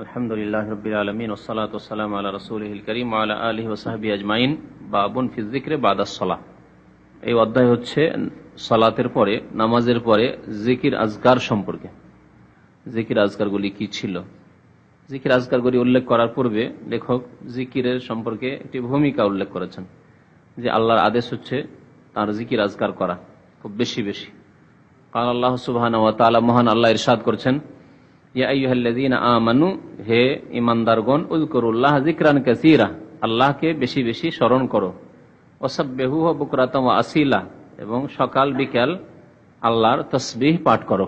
আলহামদুলিল্লাহ রাব্বিল আলামিন ওয়াসসালাতু ওয়াসসালামু আলা রাসূলিল কারীম ওয়া আলা আলিহি ওয়া সাহবিহি আজমাইন। বাবুন ফি যিকরি বাদাস সালাহ। এই অধ্যায় হচ্ছে সালাতের পরে, নামাজের পরে জিকির আজকার সম্পর্কে। জিকির আজকারগুলি কি ছিল? জিকির আজকারগুলি উল্লেখ করার পূর্বে লেখক জিকিরের সম্পর্কে একটি ভূমিকা উল্লেখ করেছেন, যে আল্লাহর আদেশ হচ্ছে তার জিকির আজকার করা খুব বেশি বেশি। কাল আল্লাহ সুবহানাহু ওয়া তাআলা, মহান আল্লাহ ইরশাদ করছেন, ইয়া আইয়ুহাল্লাযীনা আমানু, হে ঈমানদারগণ, উযকুরুল্লাহ যিকরান কাসীরা, আল্লাহকে বেশি বেশি স্মরণ করো। ওয়াসাব্বিহুহু বুকরাতান ওয়া আসীলা, এবং সকাল বিকাল আল্লাহর তাসবিহ পাঠ করো,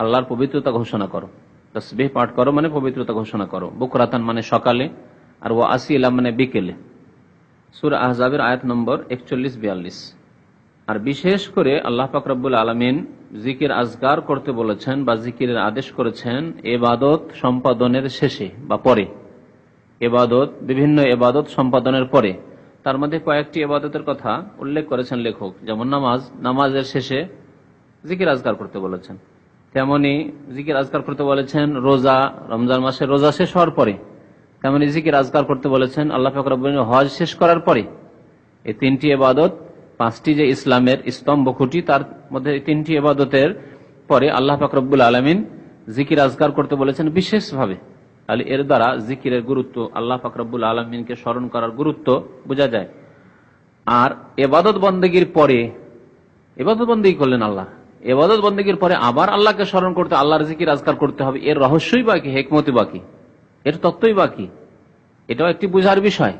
আল্লাহর পবিত্রতা ঘোষণা করো। তাসবিহ পাঠ করো মানে পবিত্রতা ঘোষণা করো। বুকরাতান মানে সকালে, আর ওয়া আসীলা মানে বিকেলে। সূরা আহজাবের আয়াত নম্বর 41-42। আর বিশেষ করে আল্লাহ পাক রব্বুল আলামিন জিকির আজকার করতে বলেছেন বা জিকিরের আদেশ করেছেন ইবাদত সম্পাদনের শেষে বা পরে। ইবাদত, বিভিন্ন ইবাদত সম্পাদনের পরে। তার মধ্যে কয়েকটি ইবাদতের কথা উল্লেখ করেছেন লেখক, যেমন নামাজ, নামাজের শেষে জিকির আজকার করতে বলেছেন। তেমনি জিকির আজকার করতে বলেছেন রোজা, রমজান মাসে রোজা শেষ হওয়ার পরে। তেমনি জিকির আজকার করতে বলেছেন আল্লাহ পাক রব্বুল আলামিন হজ শেষ করার পরে। এই তিনটি ইবাদত, পাঁচটি যে ইসলামের স্তম্ভ খুঁটি, তার মধ্যে তিনটি ইবাদতের পরে আল্লাহ পাক রব্বুল আলামিন জিকির আজকার করতে বলেছেন বিশেষভাবে। তাহলে এর দ্বারা জিকিরের গুরুত্ব, আল্লাহ পাক রব্বুল আলামিনকে স্মরণ করার গুরুত্ব বোঝা যায়। আর ইবাদত বন্দেগীর পরে, ইবাদত বন্দেগী করলেন আল্লাহ, ইবাদত বন্দেগীর পরে আবার আল্লাহকে স্মরণ করতে, আল্লাহর জিকির আজকার করতে হবে, এর রহস্যই বাকি, হেকমতই বাকি, এর তত্ত্বই বাকি। এটাও একটি বুঝার বিষয়।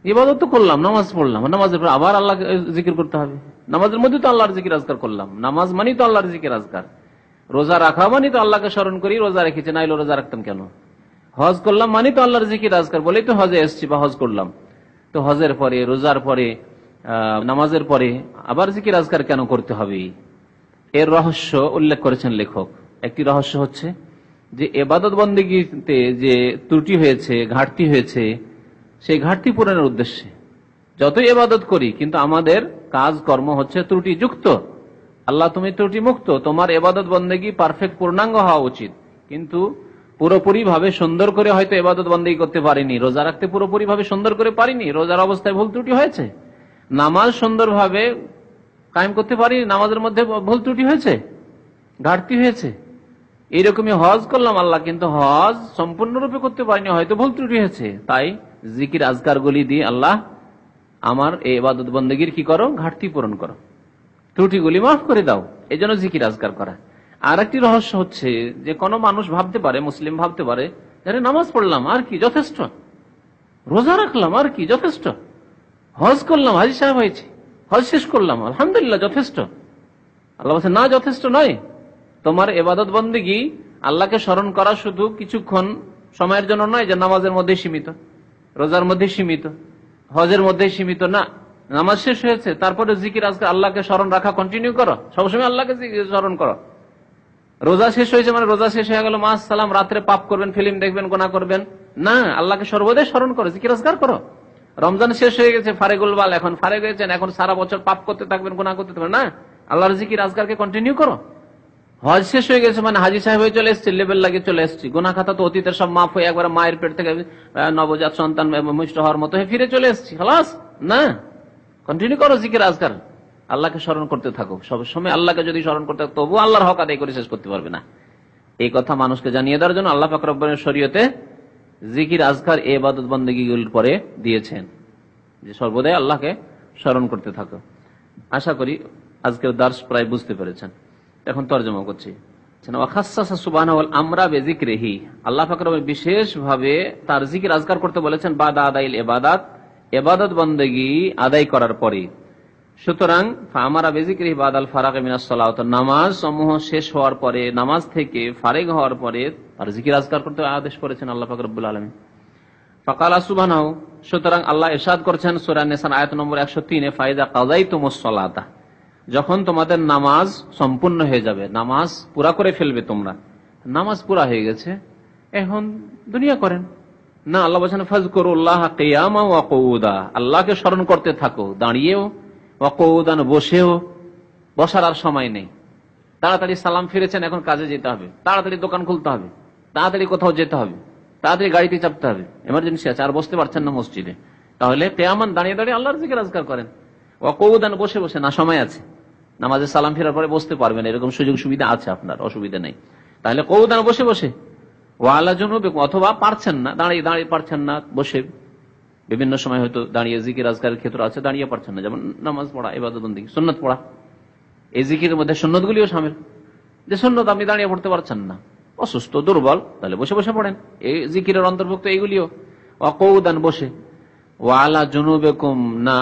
ইবাদত তো করলাম, নামাজ পড়লাম, নামাজের পর আবার আল্লাহ জিকির করতে হবে। নামাজের মধ্যে তো আল্লাহর জিকির আজকার করলাম, নামাজ মানি তো আল্লাহর জিকির আজকার। রোজা রাখা মানি তো আল্লাহকে স্মরণ করি, রোজা রেখেছে, না এলো রোজা রাখতাম কেন। হজ করলাম মানি তো আল্লাহর জিকির আজকার, বলেই তো হজে এসছি বা হজ করলাম। তো হজের পরে, রোজার পরে, নামাজের পরে আবার জিকির আজকার কেন করতে হবে? এর রহস্য উল্লেখ করেছেন লেখক। একটি রহস্য হচ্ছে যে ইবাদত বন্দেগীতে যে ত্রুটি হয়েছে, ঘাটতি হয়েছে, সেই ঘাটতি পূরণের উদ্দেশ্যে যতই ইবাদত করি, কিন্তু আমাদের কাজ কর্ম হচ্ছে ত্রুটিযুক্ত। আল্লাহ তুমি ত্রুটি মুক্ত, তোমার ইবাদত বন্দেগী পারফেক্ট, পূর্ণাঙ্গ হওয়া উচিত। কিন্তু পুরোপুরি ভাবে সুন্দর করে হয়তো ইবাদত বন্দেগী করতে পারিনি, রোজা রাখতে পুরোপুরি ভাবে সুন্দর করে পারিনি, রোজার অবস্থায় ভুল ত্রুটি হয়েছে। নামাজ সুন্দরভাবে কায়েম করতে পারি, নামাজের মধ্যে ভুল ত্রুটি হয়েছে, ঘাটতি হয়েছে। এইরকমই হজ করলাম আল্লাহ, কিন্তু হজ সম্পূর্ণরূপে করতে পারিনি, হয়তো ভুল ত্রুটি হয়েছে। তাই জিকির আজকার গুলি দিয়ে আল্লাহ আমার এই ইবাদত বন্দেগীর কি করো, ঘাটতি পূরণ করো, ত্রুটিগুলি মাফ করে দাও। এই জন্য জিকির আজকার করা। আর একটি রহস্য হচ্ছে যে কোনো মানুষ ভাবতে পারে, মুসলিম ভাবতে পারে, আরে নামাজ পড়লাম আর কি যথেষ্ট, রোজা রাখলাম আর কি যথেষ্ট, হজ করলাম, হাজি সাহেব হয়েছে, হজ শেষ করলাম, আলহামদুলিল্লাহ যথেষ্ট। আল্লাহ বলছে না, যথেষ্ট নয়। তোমার ইবাদত বন্দেগী, আল্লাহকে স্মরণ করা শুধু কিছুক্ষণ সময়ের জন্য নয়, যে নামাজের মধ্যে সীমিত, রোজার মধ্যে সীমিত, হজের মধ্যে সীমিত না। নামাজ শেষ হয়েছে, তারপরে জিকির আজকে আল্লাহকে স্মরণ রাখা কন্টিনিউ করো, সবসময় আল্লাহকে স্মরণ করো। রোজা শেষ হয়েছে মানে রোজা শেষ হয়ে গেল, মাস সালাম, রাত্রে পাপ করবেন, ফিল্ম দেখবেন, গুনাহ করবেন না, আল্লাহকে সর্বদাই স্মরণ করো, জিকির আজকার করো। রমজান শেষ হয়ে গেছে, ফারেগুল বাল, এখন ফারেক হয়েছেন, এখন সারা বছর পাপ করতে থাকবেন, গুনাহ করতে থাকবেন না, আল্লাহর জিকির আজকারকে কন্টিনিউ করো। হজ শেষ হয়ে গেছে মানে হাজি সাহেব হয়ে চলে এসছি, লেভেল লাগিয়ে চলে এসছি, গুনাহ খাতা তো অতীতের সব মাফ হয়ে একবার মায়ের পেট থেকে নবজাত সন্তান মিষ্ট হওয়ার মতো হয়ে ফিরে চলে এসছি, খালাস না, কন্টিনিউ করো জিকির আজকার, আল্লাহকে স্মরণ করতে থাকো। সবসময় আল্লাহকে যদি স্মরণ করতে থাকো, তবু আল্লাহর হক আদায় করে শেষ করতে পারবে না। এই কথা মানুষকে জানিয়ে দেওয়ার জন্য আল্লাহ পাক রব্বুল শরীয়তে জিকির আজকার ইবাদত বন্দেগীগুলোর পরে দিয়েছেন, যে সর্বদাই আল্লাহকে স্মরণ করতে থাকো। আশা করি আজকের দার্স প্রায় বুঝতে পেরেছেন। এখন তরজমা করছি। আল্লাহ পাক রব্বুল বিশেষভাবে তার জিকির আজকার করতে বলেছেন বাদা আদাইল ইবাদাত, ইবাদত বন্দেগী আদায় করার পরে। সুতরাং আমারা বেজিক্রিহি বাদাল ফারাগ মিনাস সালাত, নামাজ সমূহ শেষ হওয়ার পরে, নামাজ থেকে ফারেগ হওয়ার পরে তার জিকির আজকার করতে আদেশ করেছেন আল্লাহ পাক রব্বুল আলামিন। ফাকালা সুবহানাহু, সুতরাং আল্লাহ ইরশাদ করছেন সূরা নিসা আয়াত নম্বর 103, ফাইদা কাযাইতুমুস সালাতা, যখন তোমাদের নামাজ সম্পূর্ণ হয়ে যাবে, নামাজ পুরা করে ফেলবে তোমরা, নামাজ পুরা হয়ে গেছে, এখন দুনিয়া করেন না। আল্লাহ বলেছেন ফাজকুরুল্লাহ কিয়ামা ওয়া কুউদা, আল্লাহকে স্মরণ করতে থাকো দাঁড়িয়েও, ওয়া কুউদান বসেও, বসার আর সময় নেই। তাড়াতাড়ি সালাম ফিরেছেন, এখন কাজে যেতে হবে, তাড়াতাড়ি দোকান খুলতে হবে, তাড়াতাড়ি কোথাও যেতে হবে, তাড়াতাড়ি গাড়িতে চাপতে হবে, এমার্জেন্সি আছে, আর বসতে পারছেন না মসজিদে, তাহলে কিয়ামান দাঁড়িয়ে দাঁড়িয়ে আল্লাহর জিকির আজকার করেন। ওয়াকুদান বসে বসে, না সময় আছে, নামাজে সালাম ফেরার পরে বসতে পারবেন, এরকম সুযোগ সুবিধা আছে, আপনার অসুবিধা নেই, তাহলে কৌদান বসে বসে, ওয়ালা জুনুবিকুম অথবা পারছেন না, দাঁড়িয়ে দাঁড়িয়ে পারছেন না বসে, বিভিন্ন সময় হয়তো দাঁড়িয়ে জিকির আজকারের ক্ষেত্র আছে, দাঁড়িয়ে পারছেন না, যেমন নামাজ পড়া, ইবাদত বন্দেগী, সুন্নাত পড়া, এই জিকিরের মধ্যে সুন্নত গুলিও শামিল। যে সুন্নত আপনি দাঁড়িয়ে পড়তে পারছেন না, অসুস্থ দুর্বল, তাহলে বসে বসে পড়েন, এই জিকিরের অন্তর্ভুক্ত এইগুলিও। ওয়াকুদান বসে, ওয়ালা জুনুবিকুম না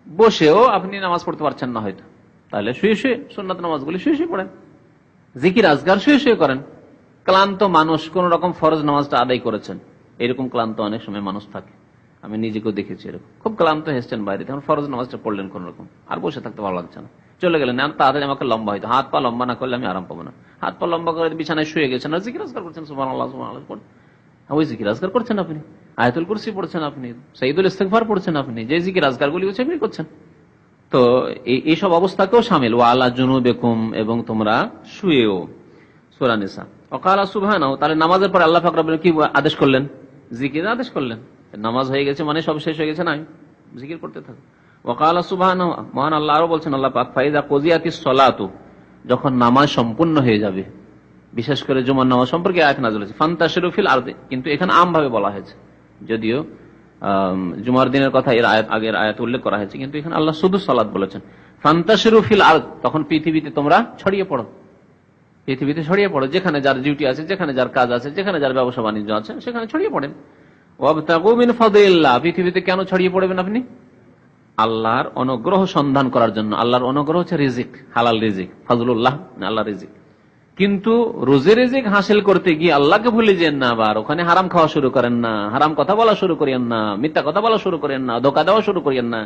বসেও আপনি নামাজ পড়তে পারছেন না হয়তো, তাহলে শুয়ে শুয়ে সুন্নাত নামাজগুলি শুয়ে শুয়ে পড়েন, জিকির আজকার শুয়ে শুয়ে করেন। ক্লান্ত মানুষ, কোন রকম ফরজ নামাজটা আদায় করেছেন, এরকম ক্লান্ত অনেক সময় মানুষ থাকে, আমি নিজেকেও দেখেছি, এরকম খুব ক্লান্ত হেসছেন বাইরে, তখন ফরজ নামাজটা পড়লেন কোন রকম, আর বসে থাকতে ভালো লাগছে না, চলে গেলেন, তাড়াতাড়ি আমাকে লম্বা হইতো, হাত পা লম্বা না করলে আমি আরাম পাবো না, হাত পা লম্বা করে বিছানায় শুয়ে গেছেন আর জিকির আজকার করছেন, সুবহানাল্লাহ সুবহানাল্লাহ পড়েন, ওই জিকির আজকার করছেন আপনি, আয়াতুল কুরসি পড়ছেন আপনি, সাইয়্যিদুল ইস্তিগফার পড়ছেন আপনি, যে জিকির আজকার গুলি হচ্ছে আপনি করছেন। তো এইসব অবস্থাকেও শামিল, ওয়ালা জুনুবিকুম এবং তোমরা শুয়েও, সূরা নিসা। ওয়াকালা সুবহানাহু, তাহলে নামাজের পর আল্লাহ পাক রব্বুল কি আদেশ করলেন? জিকির আদেশ করলেন। নামাজ হয়ে গেছে মানে সব শেষ হয়ে গেছে না, জিকির করতে থাকো। ওয়াকালা সুবহানাহু, মহান আল্লাহ আরো বলছেন, আল্লাহ পাক ফাইজা কুজিয়াতিস সালাতু, যখন নামাজ সম্পূর্ণ হয়ে যাবে, বিশেষ করে জুমার নামাজ সম্পর্কে আয়াত নাযিল হয়েছে, ফান্তাশিরু ফিল আরদি, কিন্তু এখানে আম ভাবে বলা হয়েছে, যদিও জুমার দিনের কথা এর আয়াত আগের আয়াত উল্লেখ করা হয়েছে, কিন্তু এখানে আল্লাহ শুধু সালাত বলেছেন। ফান্তাশিরু ফিল আরদ, তখন পৃথিবীতে তোমরা ছড়িয়ে পড়ো, পৃথিবীতে ছড়িয়ে পড়ো, যেখানে যার ডিউটি আছে, যেখানে যার কাজ আছে, যেখানে যার ব্যবসা বাণিজ্য আছে, সেখানে ছড়িয়ে পড়েন। ওয়াবতাগু মিন ফাদলিল্লাহ, পৃথিবীতে কেন ছড়িয়ে পড়বেন আপনি? আল্লাহর অনুগ্রহ সন্ধান করার জন্য। আল্লাহর অনুগ্রহ হচ্ছে রিজিক, হালাল রিজিক, ফজলুল্লাহ আল্লাহ রিজিক। কিন্তু রোজে রিজিক হাসিল করতে গিয়ে আল্লাহকে ভুলে যেন না, আবার ওখানে হারাম খাওয়া শুরু করেন না, হারাম কথা বলা শুরু করেন না, মিথ্যা কথা বলা শুরু করেন না, ধোঁকা দেওয়া শুরু করেন না,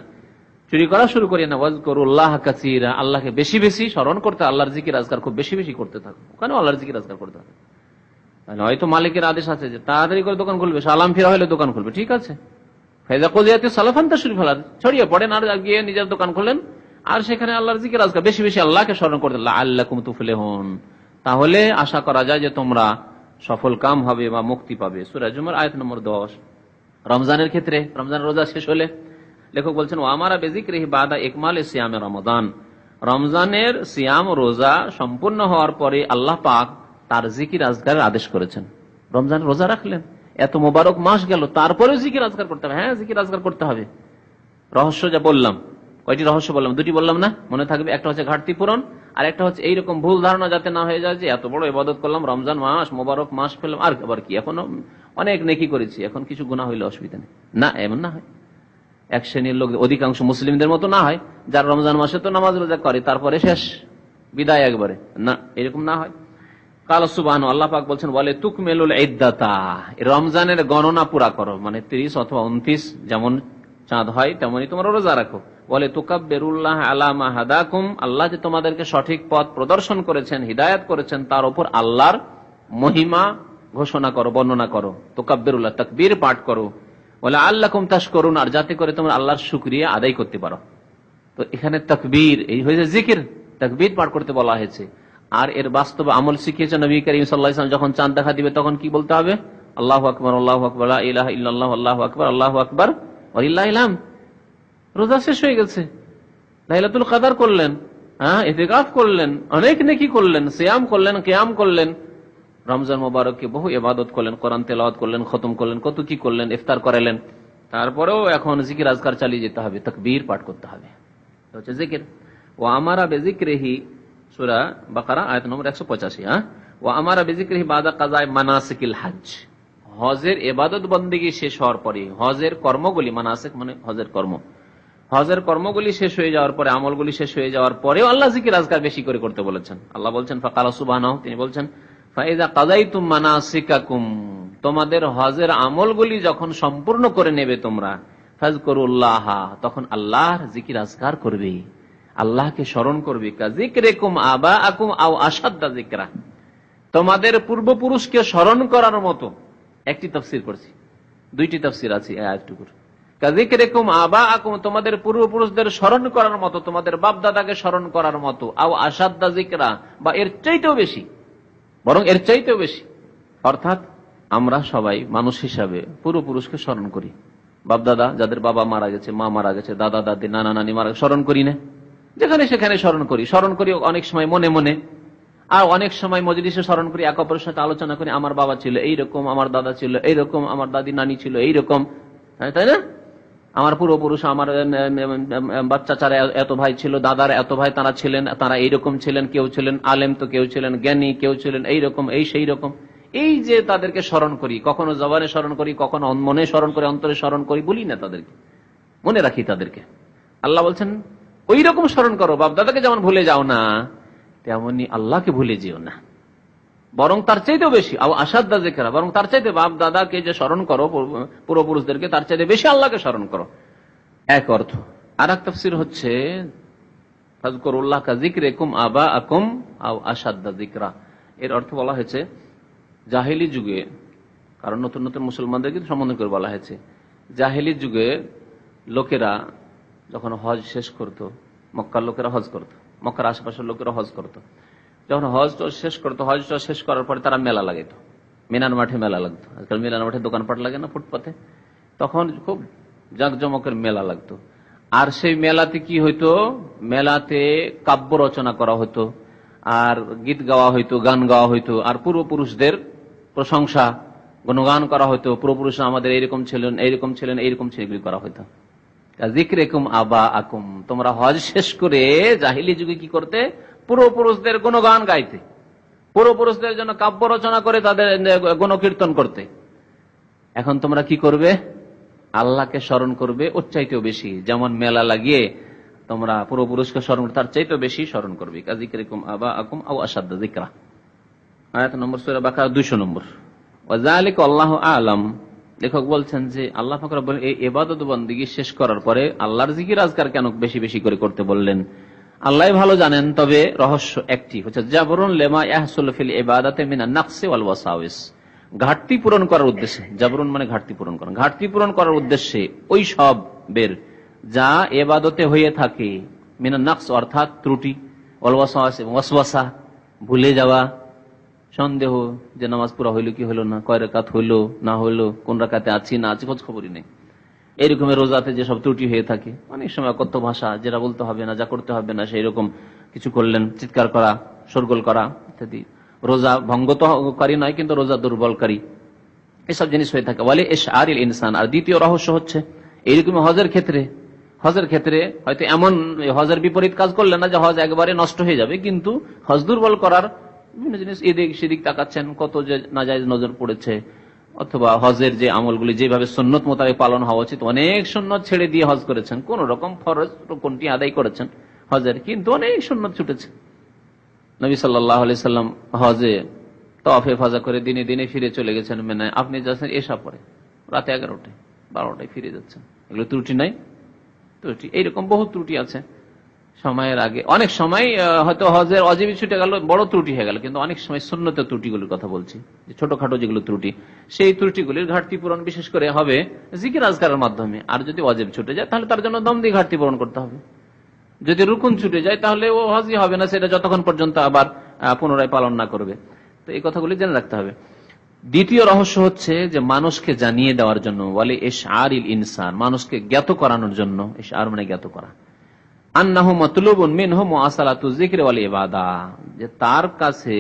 চুরি করা শুরু করেন না। ওয়াজকুরুল্লাহ কাসীরা, আল্লাহকে বেশি বেশি স্মরণ করতে, আল্লাহর জিকির আজকার খুব বেশি বেশি করতে থাকো, ওখানে আল্লাহর জিকির আজকার করতে থাকো। হয়তো মালিকের আদেশ আছে যে তাড়াতাড়ি করে দোকান খুলবে, সালাম ফিরা হলে দোকান খুলবে, ঠিক আছে, ফাইজা কুজিয়াতিস সালাত ফান্তাশিরু ফিল আরদ, ছড়িয়ে পড়েন আর গিয়ে নিজের দোকান খুলেন, আর সেখানে আল্লাহর জিকির আজকার বেশি বেশি আল্লাহকে স্মরণ করতে, লাআল্লাকুম তুফলিহুন, তাহলে আশা করা যায় যে তোমরা সফল কাম হবে বা মুক্তি পাবে। সূরা জুমার আয়াত নম্বর 10। রমজানের ক্ষেত্রে, রমজানের রোজা শেষ হলে লেখক বলছেন, ও আমারা বেযিকরিহি বাদা ইকমালে সিয়ামে রমাদান, রমজানের সিয়াম রোজা সম্পূর্ণ হওয়ার পরে আল্লাহ পাক তার জিকির আজকারের আদেশ করেছেন। রমজান রোজা রাখলেন, এত মোবারক মাস গেল, তারপরেও জিকির আজকার করতে হবে। হ্যাঁ, জিকির আজকার করতে হবে। রহস্য যা বললাম, কয়টি রহস্য বললাম? দুটি বললাম না, মনে থাকবে? একটা হচ্ছে ঘাটতি পূরণ, আর একটা হচ্ছে এইরকম ভুল ধারণা যাতে না হয়ে যায় যে এত বড় ইবাদত করলাম, রমজান মাস, মোবারক মাস পেলাম, আর আবার কি, এখনো অনেক নেকি করেছি, এখন কিছু গুনাহ হইলে অসুবিধা নেই। না, এমন না হয়। এক শ্রেণীর লোক, অধিকাংশ মুসলিমদের মতো না হয়, যার রমজান মাসে তো নামাজ রোজা করে, তারপরে শেষ, বিদায় একবারে, না, এরকম না হয়। কাল সুবহানাহু, আল্লাহ পাক বলছেন, ওয়ালে তুকমিলুল ইদ্দাতা, রমজানের গণনা পুরা করো, মানে 30 অথবা 29 যেমন চাঁদ হয় তেমনি তোমরা রোজা রাখো। বলে তুকাব্বিরুল্লাহ আলা মা হাদাকুম, আল্লাহ যে তোমাদেরকে সঠিক পথ প্রদর্শন করেছেন, হিদায়াত করেছেন, তার উপর আল্লাহর মহিমা ঘোষণা করো, বর্ণনা করো। তুকাব্বিরুল্লাহ, তাকবীর পাঠ করো। বলে আল্লাকুম তাশকুরুন, আর যাতে করে তোমরা আল্লাহর শুকরিয়া আদায় করতে পারো। তো এখানে তাকবীর, এই হয়েছে জিকির, তাকবীর পাঠ করতে বলা হয়েছে। আর এর বাস্তব আমল শিখিয়েছেন নবী করিম সাল্লাল্লাহু আলাইহি ওয়াসাল্লাম। যখন চাঁদ দেখা দিবে তখন কি বলতে হবে? আল্লাহু আকবার, আল্লাহু আকবার, লা ইলাহা ইল্লাল্লাহ, আল্লাহু আকবার, আল্লাহু আকবার, ওয়ালিল্লাহিল হামদ। রোজা শেষ হয়ে গেছে, লাইলাতুল কদর করলেন, ইতিকাফ করলেন, অনেক নেকি করলেন, সিয়াম করলেন, কিয়াম করলেন, রমজান মোবারকে বহু ইবাদত করলেন, কোরআন তেলাওয়াত করলেন, খতম করলেন, কত কি করলেন, ইফতার করালেন। তারপরেও এখন জিকির আজকার চালিয়ে যেতে হবে, তাকবীর পাঠ করতে হবে, হচ্ছে জিকির। ও আমারা বেজিকরিহি, সূরা বাকারা আয়াত নম্বর 185। ও আমারা বেজিকরিহি বাদা কাযায়ে মানাসিকিল হজ, হজের ইবাদত বন্দেগী শেষ হওয়ার পরে, হজের কর্মগুলি, মানাসিক মানে হজের কর্ম, হজের কর্মগুলি শেষ হয়ে যাওয়ার পরে, আমলগুলি শেষ হয়ে যাওয়ার পরেও আল্লাহ জিকির আজকার বেশি করে করতে বলেছেন। আল্লাহ বলছেন, ফাকালা সুবহানাহু, তিনি বলছেন, ফাইযা কাযাইতুম মানাসিকাকুম, তোমাদের হজের আমলগুলি যখন সম্পূর্ণ করে নেবে তোমরা, ফাযকুরুল্লাহ, তখন আল্লাহর জিকির আজকার করবে, আল্লাহকে স্মরণ করবে। কাযিকরিকুম আবাআকুম আও আশাদ্দা যিকরা, তোমাদের পূর্বপুরুষকে স্মরণ করার মতো। একটি তাফসীর করছি, দুইটি তাফসীর আছে এই আয়াতটুকুর। কাযিকরিকুম আবাআকুম, তোমাদের পূর্বপুরুষদের স্মরণ করার মতো, তোমাদের বাপ দাদাকে স্মরণ করার মতো, আও আশাদ্দা যিকরা, বা এর চাইতেও বেশি, বরং এর চাইতেও বেশি। অর্থাৎ আমরা সবাই মানুষ হিসাবে পূর্বপুরুষকে স্মরণ করি। বাপদাদা, যাদের বাবা মারা গেছে, মা মারা গেছে, দাদা দাদি, নানা নানি মারা গেছে, স্মরণ করি না? যেখানে সেখানে স্মরণ করি অনেক সময় মনে মনে, আর অনেক সময় মজলিসে স্মরণ করি, একে অপরের সাথে আলোচনা করি, আমার বাবা ছিল এইরকম, আমার দাদা ছিল এইরকম, আমার দাদি নানি ছিল এইরকম, তাই না? আমার পূর্বপুরুষ, আমার বাচ্চা চারা এত ভাই ছিল, দাদার এত ভাই তারা ছিলেন, তারা এইরকম ছিলেন, কেউ ছিলেন আলেম, তো কেউ ছিলেন জ্ঞানী, কেউ ছিলেন এইরকম, এই সেই রকম। এই যে তাদেরকে স্মরণ করি, কখনো জবানে স্মরণ করি, কখনো মনে স্মরণ করি, অন্তরে স্মরণ করি, বলি না তাদেরকে, মনে রাখি তাদেরকে। আল্লাহ বলছেন ওই রকম স্মরণ করো, বাপ দাদাকে যেমন ভুলে যাও না, তেমনি আল্লাহকে ভুলে যেও না, বরং তার চাইতেও বেশি আসাদ্দা যিকরা, বরং তার চাইতে বাপ দাদাকে যে স্মরণ করো, পূর্বপুরুষদেরকে, তার চাইতে বেশি আল্লাহকে স্মরণ করো। এক অর্থ। আর এক তাফসীর হচ্ছে ফাযকুরুল্লাহ কাযিকরিকুম আবাআকুম আও আসাদ্দা যিকরা। এর অর্থ বলা হয়েছে জাহেলি যুগে, কারণ নতুন নতুন মুসলমানদেরকে সম্বোধন করে বলা হয়েছে, জাহেলি যুগে লোকেরা যখন হজ শেষ করত, মক্কার লোকেরা হজ করত, মক্কার আশেপাশের লোকেরা হজ করত, যখন হজটা শেষ করার পরে তারা মেলা লাগাইত, মিনার মাঠে মেলা লাগতো। আজকাল মিনার মাঠে দোকানপাট লাগে না ফুটপাতে, তখন খুব জাঁকজমকের মেলা লাগতো। আর সেই মেলাতে কি হইতো, মেলাতে কাব্য রচনা করা হতো, আর গীত গাওয়া হইতো, গান গাওয়া হইতো, আর পূর্বপুরুষদের প্রশংসা গুণগান করা হইতো। পূর্বপুরুষ আমাদের এইরকম ছিলেন, এইরকম ছিলেন, এইরকম ছিল, এগুলি করা হইতো। যিকরিকুম আবাআকুম, তোমরা হজ শেষ করে জাহিলি যুগে কি করতে, পূর্বপুরুষদের গুণগান গাইতে, পূর্বপুরুষদের জন্য কাব্য রচনা করে তাদের গুণকীর্তন করতে। এখন তোমরা কি করবে, আল্লাহকে স্মরণ করবে ওর চাইতেও বেশি। যেমন মেলা লাগিয়ে তোমরা পূর্বপুরুষকে স্মরণ, তার চাইতেও বেশি স্মরণ করবে। যিকরিকুম আবাআকুম আও আসাদ্দা যিকরা। আয়াত নম্বর সূরা বাকারা 200 নম্বর। ওয়াযালিকা আল্লাহু আ'লাম। লেখক বলছেন যে আল্লাহ পাক রব্বুল এই ইবাদত বন্দেগী শেষ করার পরে আল্লাহর জিকির আজকার কেন বেশি বেশি করে করতে বললেন, আল্লাহ ভালো জানেন। তবে রহস্য একটি হচ্ছে জাবরুন লিমা ইয়াহসুল ফিল ইবাদাতি মিনান নাকসি ওয়াল ওয়াসাওয়িস, ঘাটতি পূরণ করার উদ্দেশ্যে। জাবরুন মানে ঘাটতি পূরণ করা, ঘাটতি পূরণ করার উদ্দেশ্যে ওই সব বের যা ইবাদতে হয়ে থাকে, মিনান নাকস অর্থাৎ ত্রুটি, ওয়াল ওয়াসাওয়িস ওয়াসওয়াসা ভুলে যাওয়া, সন্দেহ যে নামাজ পুরা হইলো কি হইলো না, কয় রাকাত হইলো না হইলো, কোন রাকাতে আছি না আছি খোঁজ খবরই নেই। এইরকমের রোজাতে যেসব ত্রুটি হয়ে থাকে, অনেক সময় কথ্য ভাষা, যেটা বলতে হবে না, যা করতে হবে না, সেই রকম কিছু করলেন, চিৎকার করা, শোরগোল করা ইত্যাদি। রোজা ভঙ্গ তো কারী নয়, কিন্তু রোজা দুর্বলকারী, এসব জিনিস হয়ে থাকে। বলে ইশআরিল ইনসান। আর দ্বিতীয় রহস্য হচ্ছে এইরকম হজের ক্ষেত্রে হয়তো এমন হজের বিপরীত কাজ করলেন না যে হজ একবারে নষ্ট হয়ে যাবে, কিন্তু হজ দুর্বল করার বিভিন্ন জিনিস এদিক সেদিক তাকাচ্ছেন, কত যে নাজায়েজ নজর পড়েছে, অথবা হজের যে আমলগুলি যেভাবে সুন্নত মোতাবেক পালন হওয়া উচিত, অনেক সুন্নত ছেড়ে দিয়ে হজ করেছেন, কোন রকম ফরজ কোনটি আদায় করেছেন হজের, কিন্তু অনেক সুন্নত ছুটেছে। নবী সাল্লাল্লাহু আলাইহি সাল্লাম হজে তাওয়াফে ফাজা করে দিনে দিনে ফিরে চলে গেছেন মেনায়, আপনি যাচ্ছেন এশা পরে রাতে 11টায় 12টায় ফিরে যাচ্ছেন। এগুলো ত্রুটি নাই? ত্রুটি এইরকম বহু ত্রুটি আছে সময়ের আগে। অনেক সময় হয়তো হজের অজীবী ছুটে গেল, বড় ত্রুটি হয়ে গেল, কিন্তু অনেক সময় সুন্নতের ত্রুটিগুলির কথা বলছি, যে ছোটখাটো যেগুলো ত্রুটি, সেই ত্রুটিগুলির ঘাটতি পূরণ বিশেষ করে হবে জিকির আজকারের মাধ্যমে। আর যদি ওয়াজিব ছুটে যায় তাহলে তার জন্য দম দিয়ে ঘাটতি পূরণ করতে হবে। যদি রুকুন ছুটে যায় তাহলে ও হজই হবে না, সেটা যতক্ষণ পর্যন্ত আবার পুনরায় পালন না করবে। তো এই কথাগুলি জেনে রাখতে হবে। দ্বিতীয় রহস্য হচ্ছে যে মানুষকে জানিয়ে দেওয়ার জন্য, বলে ইশআরিল ইনসান, মানুষকে জ্ঞাত করানোর জন্য। ইশআর মানে জ্ঞাত করা। আন্নাহু মাতলুবুন মিনহু মুআসালাতু যিকর ওয়াল ইবাদা, যে তার কাছে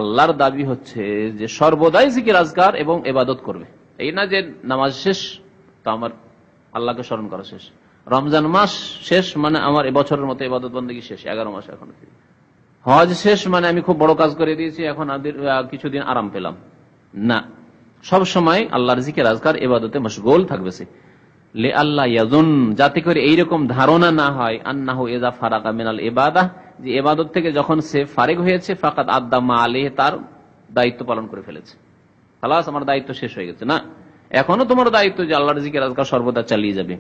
আল্লাহর দাবি হচ্ছে যে সর্বদাই জিকির আজকার এবং ইবাদত করবে। এই না যে নামাজ শেষ তো আমার আল্লাহকে স্মরণ করা শেষ, রমজান মাস শেষ মানে আমার এবছরের মতো ইবাদত বন্দেগী শেষ, 11 মাস এখন, হজ শেষ মানে আমি খুব বড় কাজ করে দিয়েছি, এখন কিছুদিন আরাম পেলাম না। সব সময় আল্লাহর জিকির আজকার ইবাদতে মশগুল থাকবে সে। লে আল্লাহ ইয়াজুন, যাতে করে এইরকম ধারণা না হয়, আন্নাহু ইযা ফারাগা মিনাল ইবাদাহ, যে ইবাদত থেকে যখন সে ফারিগ হয়েছে, ফাকাদ আদ্দা মা আলাইহি, তার দায়িত্ব পালন করে ফেলেছে, খালাস আমার দায়িত্ব শেষ হয়ে গেছে। না, এখনো তোমার দায়িত্ব যে আল্লাহর জিকির আজকার সর্বদা চালিয়ে যাবে।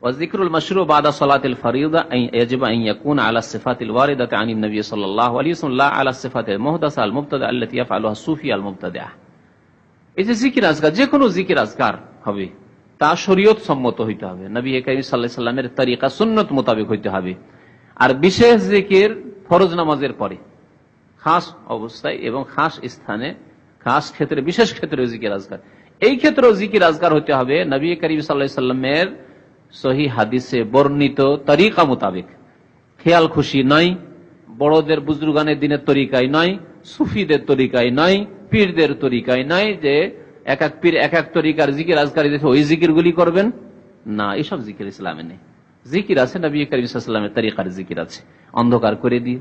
ওয়া যিকরুল মাশরু বাদা সালাতিল ফারিদা ইয়াজিবু আন ইয়াকুনা আলা সিফাতিল ওয়ারিদাতি আনিন নবী সাল্লাল্লাহু আলাইহি ওয়াসাল্লাম, লা আলা সিফাতিল মুহদাসা আল মুবতাদা আল্লাতী ইয়াফআলুহা সুফি আল মুবতাদিআ। এই যে জিকির আজকার, যে কোনো জিকির আজকার হবে তা শরীয়ত সম্মত হইতে হবে, নবী কারীম সাল্লাল্লাহু আলাইহি ওয়াসাল্লামের তরিকা সুন্নাত মোতাবেক হইতে হবে। আর বিশেষ জিকির ফরজ নামাজের পরে, খাস অবস্থায় এবং খাস স্থানে, খাস ক্ষেত্রে, বিশেষ ক্ষেত্রে জিকির আজকার। এই ক্ষেত্রেও জিকির আজকার হতে হবে নবী করিম সাল্লাল্লাহু আলাইহি সাল্লামের সহিহ হাদিসে বর্ণিত তরিকা মোতাবেক। খেয়াল খুশি নয়, বড়দের বুজুর্গানের দিনের তরিকায় নয়, সুফিদের তরিকায় নয়, পীরদের তরিকায় নয়, যে এক এক পীর এক এক তরিকার জিকির আজকার দেখে ওই জিকিরগুলি করবেন না, এসব জিকির ইসলামে নেই। জিকির আছে নবী করিম সাল্লাল্লাহু আলাইহি ওয়াসাল্লামের তরিকার জিকির আছে, অন্ধকার করে দিয়ে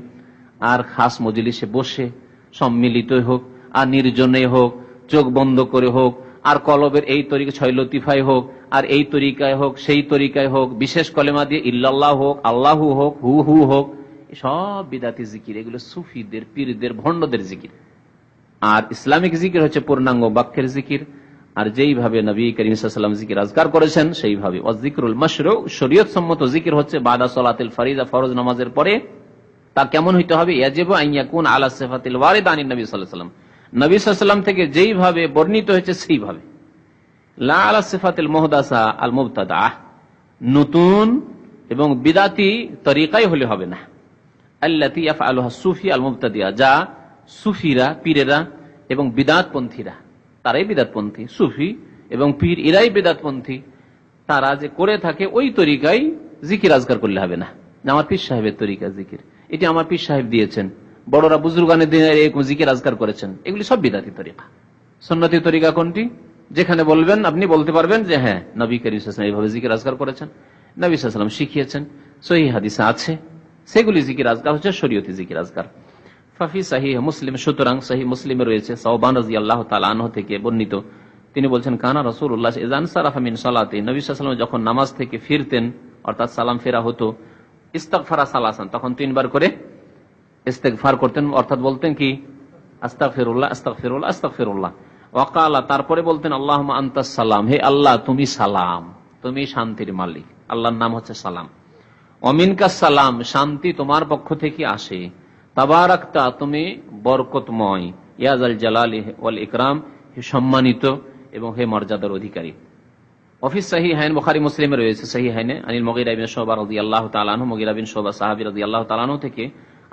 আর খাস মজলিসে বসে সম্মিলিত হোক আর নির্জনে হোক, চোখ বন্ধ করে হোক, আর কলবের এই তরিকা ছয় লতিফায় হোক, আর এই তরিকায় হোক সেই তরিকায় হোক, বিশেষ কলেমা দিয়ে ইল্লাল্লাহ হোক, আল্লাহু হোক, হু হু হোক, সব বিদাতি জিকির। এগুলো সুফিদের, পীরদের, ভণ্ডদের জিকির। আর ইসলামিক জিকির হচ্ছে পূর্ণাঙ্গ বাক্যের জিকির, আর যেইভাবে নবী করিম সাল্লাল্লাহু আলাইহি ওয়াসাল্লাম জিকির আজকার করেছেন সেইভাবে। ওয়াজিকরুল মাশরু, শরীয়ত সম্মত জিকির হচ্ছে বাদা সালাতিল ফারিজা, ফরজ নামাজের পরে। তা কেমন হইতে হবে? ইয়াজিবু আন ইয়াকুন আলা সিফাতিল ওয়ারিদা আনিন নবী সাল্লাল্লাহু আলাইহি ওয়াসাল্লাম, নবী সাল্লাল্লাহু আলাইহি ওয়াসাল্লাম থেকে যেইভাবে বর্ণিত হয়েছে সেইভাবে। লা আলা সিফাতিল মুহদাসা আল মুবতাদাআহ, নতুন এবং বিদাতি তরিকায় হলে হবে না। আল্লাতী ইয়াফআলুহা সুফি আল মুবতাদিয়া, যা সুফিরা, পীরেরা এবং বিদাতপন্থীরা, তারাই বিদাতপন্থী। সুফি এবং পীর এরাই বিদাতপন্থী। তারা যে করে থাকে ওই তরিকায় জিকির আজকার করলে হবে না। আমার পীর সাহেবের তরিকা জিকির, এটি আমার পীর সাহেব দিয়েছেন, বড়রা বুজুর্গানের দিনে এরকম জিকির আজকার করেছেন, এগুলি সব বিদাতি তরিকা। সুন্নতি তরিকা কোনটি? যেখানে বলবেন, আপনি বলতে পারবেন যে হ্যাঁ নবী করিম সাল্লাল্লাহু আলাইহি ওয়াসাল্লাম এইভাবে জিকির আজকার করেছেন, নবী সাল্লাল্লাহু আলাইহি ওয়াসাল্লাম শিখিয়েছেন, সহিহ হাদিসে আছে, সেগুলি জিকির আজকার হচ্ছে শরীয়তি জিকির আজকার। ফাফি সহিহ মুসলিম, সুতরাং সহিহ মুসলিমে রয়েছে সাওবান রাদিয়াল্লাহু তাআলা আনহু থেকে বর্ণিত, তিনি বলছেন কানা রাসূলুল্লাহ ইযা আনসারাফা মিন সালাতি, নবী সাল্লাল্লাহু আলাইহি ওয়াসাল্লাম যখন নামাজ থেকে ফিরতেন, অর্থাৎ সালাম ফেরা হতো, ইস্তিগফারা সালাসান, তখন 3 বার করে ইস্তিগফার করতেন, অর্থাৎ বলতেন কি আস্তাগফিরুল্লাহ আস্তাগফিরুল্লাহ আস্তাগফিরুল্লাহ। ওয়া ক্বালা, তারপরে বলতেন আল্লাহুম্মা আনতাস সালাম, হে আল্লাহ তুমি সালাম, তুমি শান্তির মালিক, আল্লাহর নাম হচ্ছে সালাম। ওয়া মিনকাস সালাম, শান্তি তোমার পক্ষ থেকে আসে। তাবারাকতা, তুমি বরকতময়, ইয়া যাল জালালি ওয়াল ইকরাম, হে সম্মানিত এবং হে মর্যাদার অধিকারী। অফিস সহিহাইন, বুখারী মুসলিমে রয়েছে সহিহাইনে, আনিল মুগীরা ইবনে শুবা রাদিয়াল্লাহু তাআলা আনহু, মুগীরা বিন শুবা সাহাবী রাদিয়াল্লাহু তাআলা আনহু থেকে,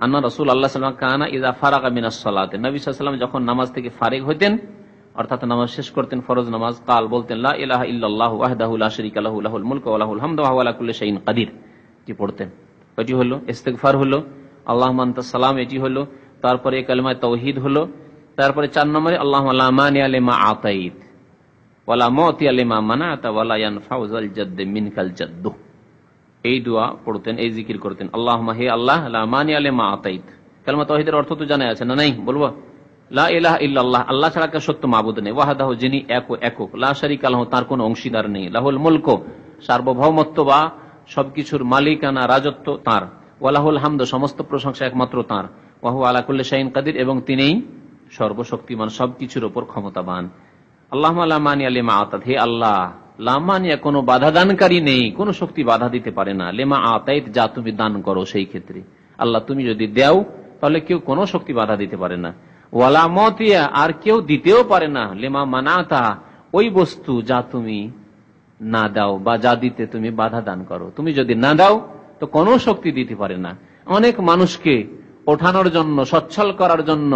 আন্না রাসূলুল্লাহ সাল্লাল্লাহু আলাইহি ওয়াসাল্লাম কানা ইযা ফারাগা মিনাস সালাতি, নবী সাল্লাল্লাহু আলাইহি ওয়াসাল্লাম যখন নামাজ থেকে ফারিগ হতেন, অর্থাৎ নামাজ শেষ করতেন, ফরজ নামাজ, কাল বলতেন লা ইলাহা ইল্লাল্লাহু ওয়াহদাহু লা শারীকা লাহু লাহুল মুলকু ওয়া লাহুল হামদু ওয়া হুয়া আলা কুল্লি শাইইন কাদির, এটি পড়তেন। এটি হলো ইস্তিগফার, হলো আল্লাহুম্মা আনতাস সালাম, এটি হলো। তারপরে কালিমা তাওহীদ হলো। তারপরে 4 নম্বরে আল্লাহুম্মা লা মানিয়া লিমা আতাইত ওয়ালা মুতিয়া লিমা মানাতা ওয়ালা ইয়ানফাউ যাল জাদ্দি মিনকাল জাদ্দু, এই দোয়া পড়তেন, এই জিকির করতেন। আল্লাহুম্মা, হে আল্লাহ, লা মানিয়া লিমা আতাইত, কালিমা তাওহীদের অর্থ তো জানা আছে না? নাই, বলবো লা ইলাহা ইল্লাল্লাহ, আল্লাহ ছাড়া কেউ সত্য মাবুদ নেই, ওয়াহদাহু, যিনি একক, লা শারীকা লাহু, তার কোনো অংশীদার নেই, লাহুল মুলকু, সার্বভৌমত্ব বা সবকিছুর মালিকানা, রাজত্ব তার, ওয়া লাহুল হামদু, সমস্ত প্রশংসা একমাত্র তার, ওয়া হুয়া আলা কুল্লি শাইইন কাদির, এবং তিনিই সর্বশক্তিমান, সবকিছুর উপর ক্ষমতাবান। আল্লাহুম্মা লা মানিয়া লিমা আতাত, হে আল্লাহ, লা মানিয়া, কোনো বাধা দানকারী নেই, কোন শক্তি বাধা দিতে পারে না, লিমা আতাইত, যা তুমি দান করো সেই ক্ষেত্রে। আল্লাহ তুমি যদি দাও তাহলে কেউ কোনো শক্তি বাধা দিতে পারে না। ওয়ালা মুতিয়া, আর কেউ দিতেও পারে না, লিমা মানাতা, ওই বস্তু যা তুমি না দাও বা যা দিতে তুমি বাধা দান করো, তুমি যদি না দাও তো কোনো শক্তি দিতে পারে না। অনেক মানুষকে ওঠানোর জন্য, সচ্ছল করার জন্য,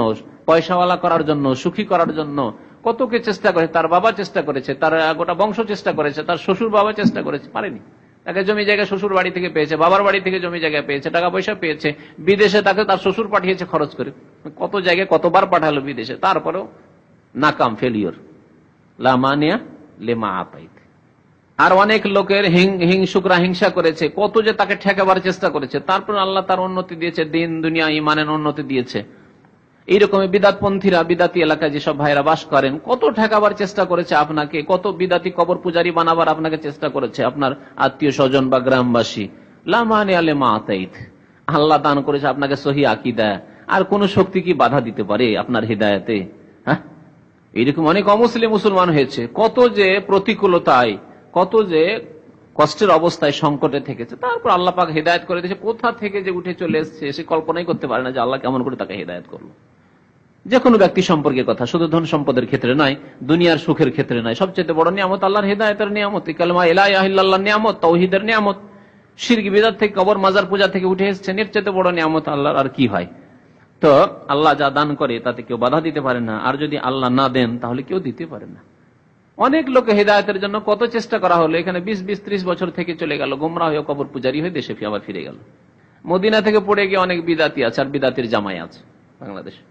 পয়সাওয়ালা করার জন্য, সুখী করার জন্য কতকে চেষ্টা করে, তার বাবা চেষ্টা করেছে, তার গোটা বংশ চেষ্টা করেছে, তার শ্বশুর বাবা চেষ্টা করেছে, পারেনি। তাকে জমি জায়গা শ্বশুর বাড়ি থেকে পেয়েছে, বাবার বাড়ি থেকে জমি জায়গা পেয়েছে, টাকা পয়সা পেয়েছে, বিদেশে তাকে তার শ্বশুর পাঠিয়েছে খরচ করে, কত জায়গায় কতবার পাঠালো বিদেশে, তারপরেও নাকাম, ফেলিওর। লা মানিয়া লিমা আতাইত। আর অনেক লোকের হিংসুকরা হিংসা করেছে, কত যে তাকে ঠেকাবার চেষ্টা করেছে, তারপর আল্লাহ তার উন্নতি দিয়েছে, দিন দুনিয়া ইমানের উন্নতি দিয়েছে। এইরকম বিদাতপন্থীরা, বিদাতি এলাকায় যেসব ভাইরা বাস করেন, কত ঠেকাবার চেষ্টা করেছে আপনাকে, কত বিদাতি কবর পূজারী বানাবার আপনাকে চেষ্টা করেছে, আপনার আত্মীয় স্বজন বা গ্রামবাসী। লা মানিয়া লিমা আতাইত, আল্লাহ দান করেছে আপনাকে সহি আকীদা, আর কোন শক্তি কি বাধা দিতে পারে আপনার হিদায়াতে? হ্যাঁ, এইরকম অনেক অমুসলিম মুসলমান হয়েছে, কত যে প্রতিকূলতায়, কত যে কষ্টের অবস্থায়, সংকটে থেকেছে, তারপর আল্লাহ পাক হিদায়াত করে দিয়েছে। কোথা থেকে যে উঠে চলে এসছে সে কল্পনাই করতে পারে না যে আল্লাহ কেমন করে তাকে হিদায়াত করলো। যে কোনো ব্যক্তি সম্পর্কের কথা, শুধু ধন সম্পদের ক্ষেত্রে নয়, দুনিয়ার সুখের ক্ষেত্রে নয়, সবচেয়ে বড় নিয়ামত আল্লাহর হিদায়াতের নিয়ামত, কালেমা লা ইলাহা ইল্লাল্লাহ নিয়ামত, তাওহীদের নিয়ামত। শিরক বিদআত থেকে, কবর মাজার পূজা থেকে উঠে এসেছেন, এর চেয়ে বড় নিয়ামত আল্লাহর আর কি হয়? তো আল্লাহ যা দান করে তাতে কেউ বাধা দিতে পারে না, আর যদি আল্লাহ না দেন তাহলে কেউ দিতে পারে না। অনেক লোক হেদায়েতের জন্য কত চেষ্টা করা হলো, এখানে 20-30 বছর থেকে চলে গেল, গোমরা হয়ে কবর পূজারি হয়ে দেশে আবার ফিরে গেল। মদিনা থেকে পড়ে গিয়ে অনেক বিদাতি আছে, আর বিদাতির জামাই আছে বাংলাদেশে।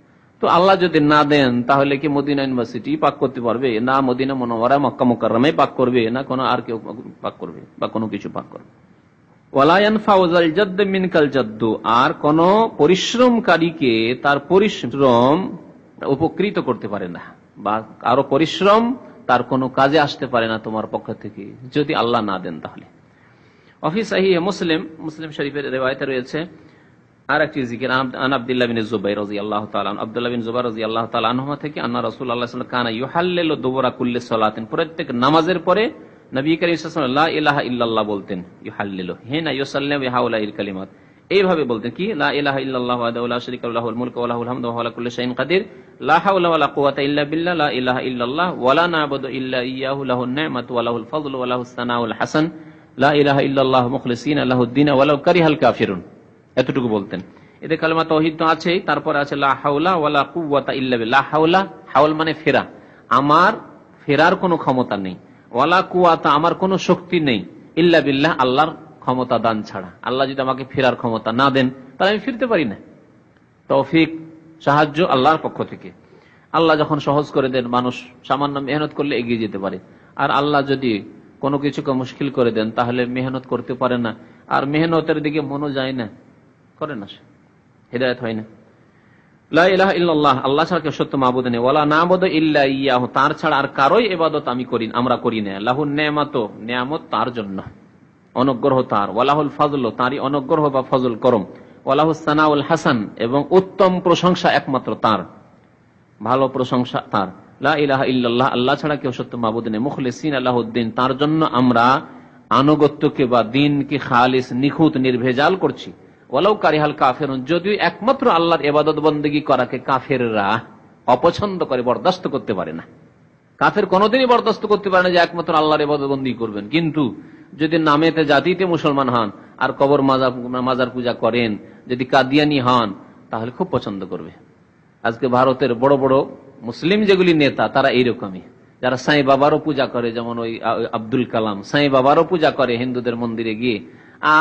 তো আল্লাহ যদি না দেন তাহলে কি মদিনা ইউনিভার্সিটি পাক করতে পারবে না, মদিনা মুনাওয়ারা মক্কা মুকাররমায় পাক করবে না, কোনো আর কেউ পাক করবে বা কোনো কিছু পাক করবে। ওয়ালা ইয়ানফাউযাল জাদ্দ মিনকাল জাদ্দ, আর কোন পরিশ্রমকারীকে তার পরিশ্রম উপকৃত করতে পারে না, বা আরো পরিশ্রম তার কোনো কাজে আসতে পারে না তোমার পক্ষ থেকে, যদি আল্লাহ না দেন তাহলে। অফিস সাহিহ মুসলিম, মুসলিম শরীফের রিওয়ায়াতে রয়েছে আর একটি জিকির, আন আব্দুল্লাহ বিন জুবাইর রাদিয়াল্লাহু তাআলা, আব্দুল্লাহ বিন জুবাইর রাদিয়াল্লাহু তাআলা আনহুমা থেকে, আন্না রাসূলুল্লাহ সাল্লাল্লাহু আলাইহি ওয়াসাল্লাম কানা ইউহাল্লিলু দুবুরা কুল্লি সালাতিন, প্রত্যেক নামাজের পরে নবী করিম সাল্লাল্লাহু আলাইহি ওয়াসাল্লাম লা ইলাহা ইল্লাল্লাহ বলতেন, ইউহাল্লিলু হিনা ইউসাল্লিমু বিহাউলাইল কালিমাত, এইভাবে বলতেন কি, লা ইলাহা ইল্লাল্লাহু ওয়াহদাহু লা শারীকা লাহু লাহুল মুলকু ওয়া লাহুল হামদু ওয়া হুয়া আলা কুল্লি শাইইন কাদির, লা হাওলা ওয়া লা কুওয়াতা ইল্লা বিল্লাহ, লা ইলাহা ইল্লাল্লাহ ওয়া লা না'বুদু ইল্লা ইয়্যাহু লাহুন নি'মাতু ওয়া লাহুল ফাদলু ওয়া লাহুস সানাউল হাসান, লা ইলাহা ইল্লাল্লাহ মুখলিসিনা লাহুদ-দীন ওয়ালাউ কারিহাল কাফিরুন। এতটুকু বলতেন। এতে কালেমা তাওহীদ তো আছেই, তারপরে আছে লা হাওলা ওয়া লা কুওয়াতা ইল্লা বিল্লাহ। লা হাওলা, হাওল মানে ফেরা, আমার ফেরার কোনো ক্ষমতা নেই, ওয়ালা কুওয়াতা আমার কোনো শক্তি নেই, ইল্লা বিল্লাহ আল্লাহর ক্ষমতা দান ছাড়া। আল্লাহ যদি আমাকে ফেরার ক্ষমতা না দেন তাহলে আমি ফিরতে পারি না। তৌফিক, সাহায্য আল্লাহর পক্ষ থেকে। আল্লাহ যখন সহজ করে দেন, মানুষ সামান্য মেহনত করলে এগিয়ে যেতে পারে, আর আল্লাহ যদি কোনো কিছুকে মুশকিল করে দেন তাহলে মেহনত করতে পারে না, আর মেহনতের দিকে মনও যায় না, করে না, হিদায়াত হয় না। লা ইলাহা ইল্লাল্লাহ, আল্লাহ ছাড়া কেউ সত্য মাবুদ নেই, ওয়ালা না'বুদু ইল্লা ইয়্যাহু, তার ছাড়া আর কারোই ইবাদত আমরা করি না, লাহুন নি'মাতু, নিয়ামত তার জন্য, অনুগ্রহ তার, ওয়ালাহুল ফাজলু, তারই অনুগ্রহ বা ফজল করম, ওয়ালাহুস সানাউল হাসান, এবং উত্তম প্রশংসা একমাত্র তার, ভালো প্রশংসা তার। লা ইলাহা ইল্লাল্লাহ, আল্লাহ ছাড়া কেউ সত্য মাবুদ নেই, মুখলিসিনা লাহুদ্দিন, তার জন্য আমরা আনুগত্যকে বা দিনকে খালিস, নিখুঁত, নির্ভেজাল করছি। ওয়ালাউ কারিহাল কাফিরুন, যদিও একমাত্র আল্লাহর ইবাদত বন্দেগী করাকে কাফেররা অপছন্দ করে, বরদাস্ত করতে পারে না। কাফের কোনোদিনই বরদাস্ত করতে পারে না যে একমাত্র আল্লাহর ইবাদত বন্দেগী করবেন, কিন্তু যদি নামেতে জাতিতে মুসলমান হন আর কবর মাজার পূজা করেন, যদি কাদিয়ানি হন, তাহলে খুব পছন্দ করবে। আজকে ভারতের বড় বড় মুসলিম যেগুলি নেতা তারা এইরকমই, যারা সাই বাবারও পূজা করে, যেমন ওই আব্দুল কালাম সাই বাবারও পূজা করে হিন্দুদের মন্দিরে গিয়ে,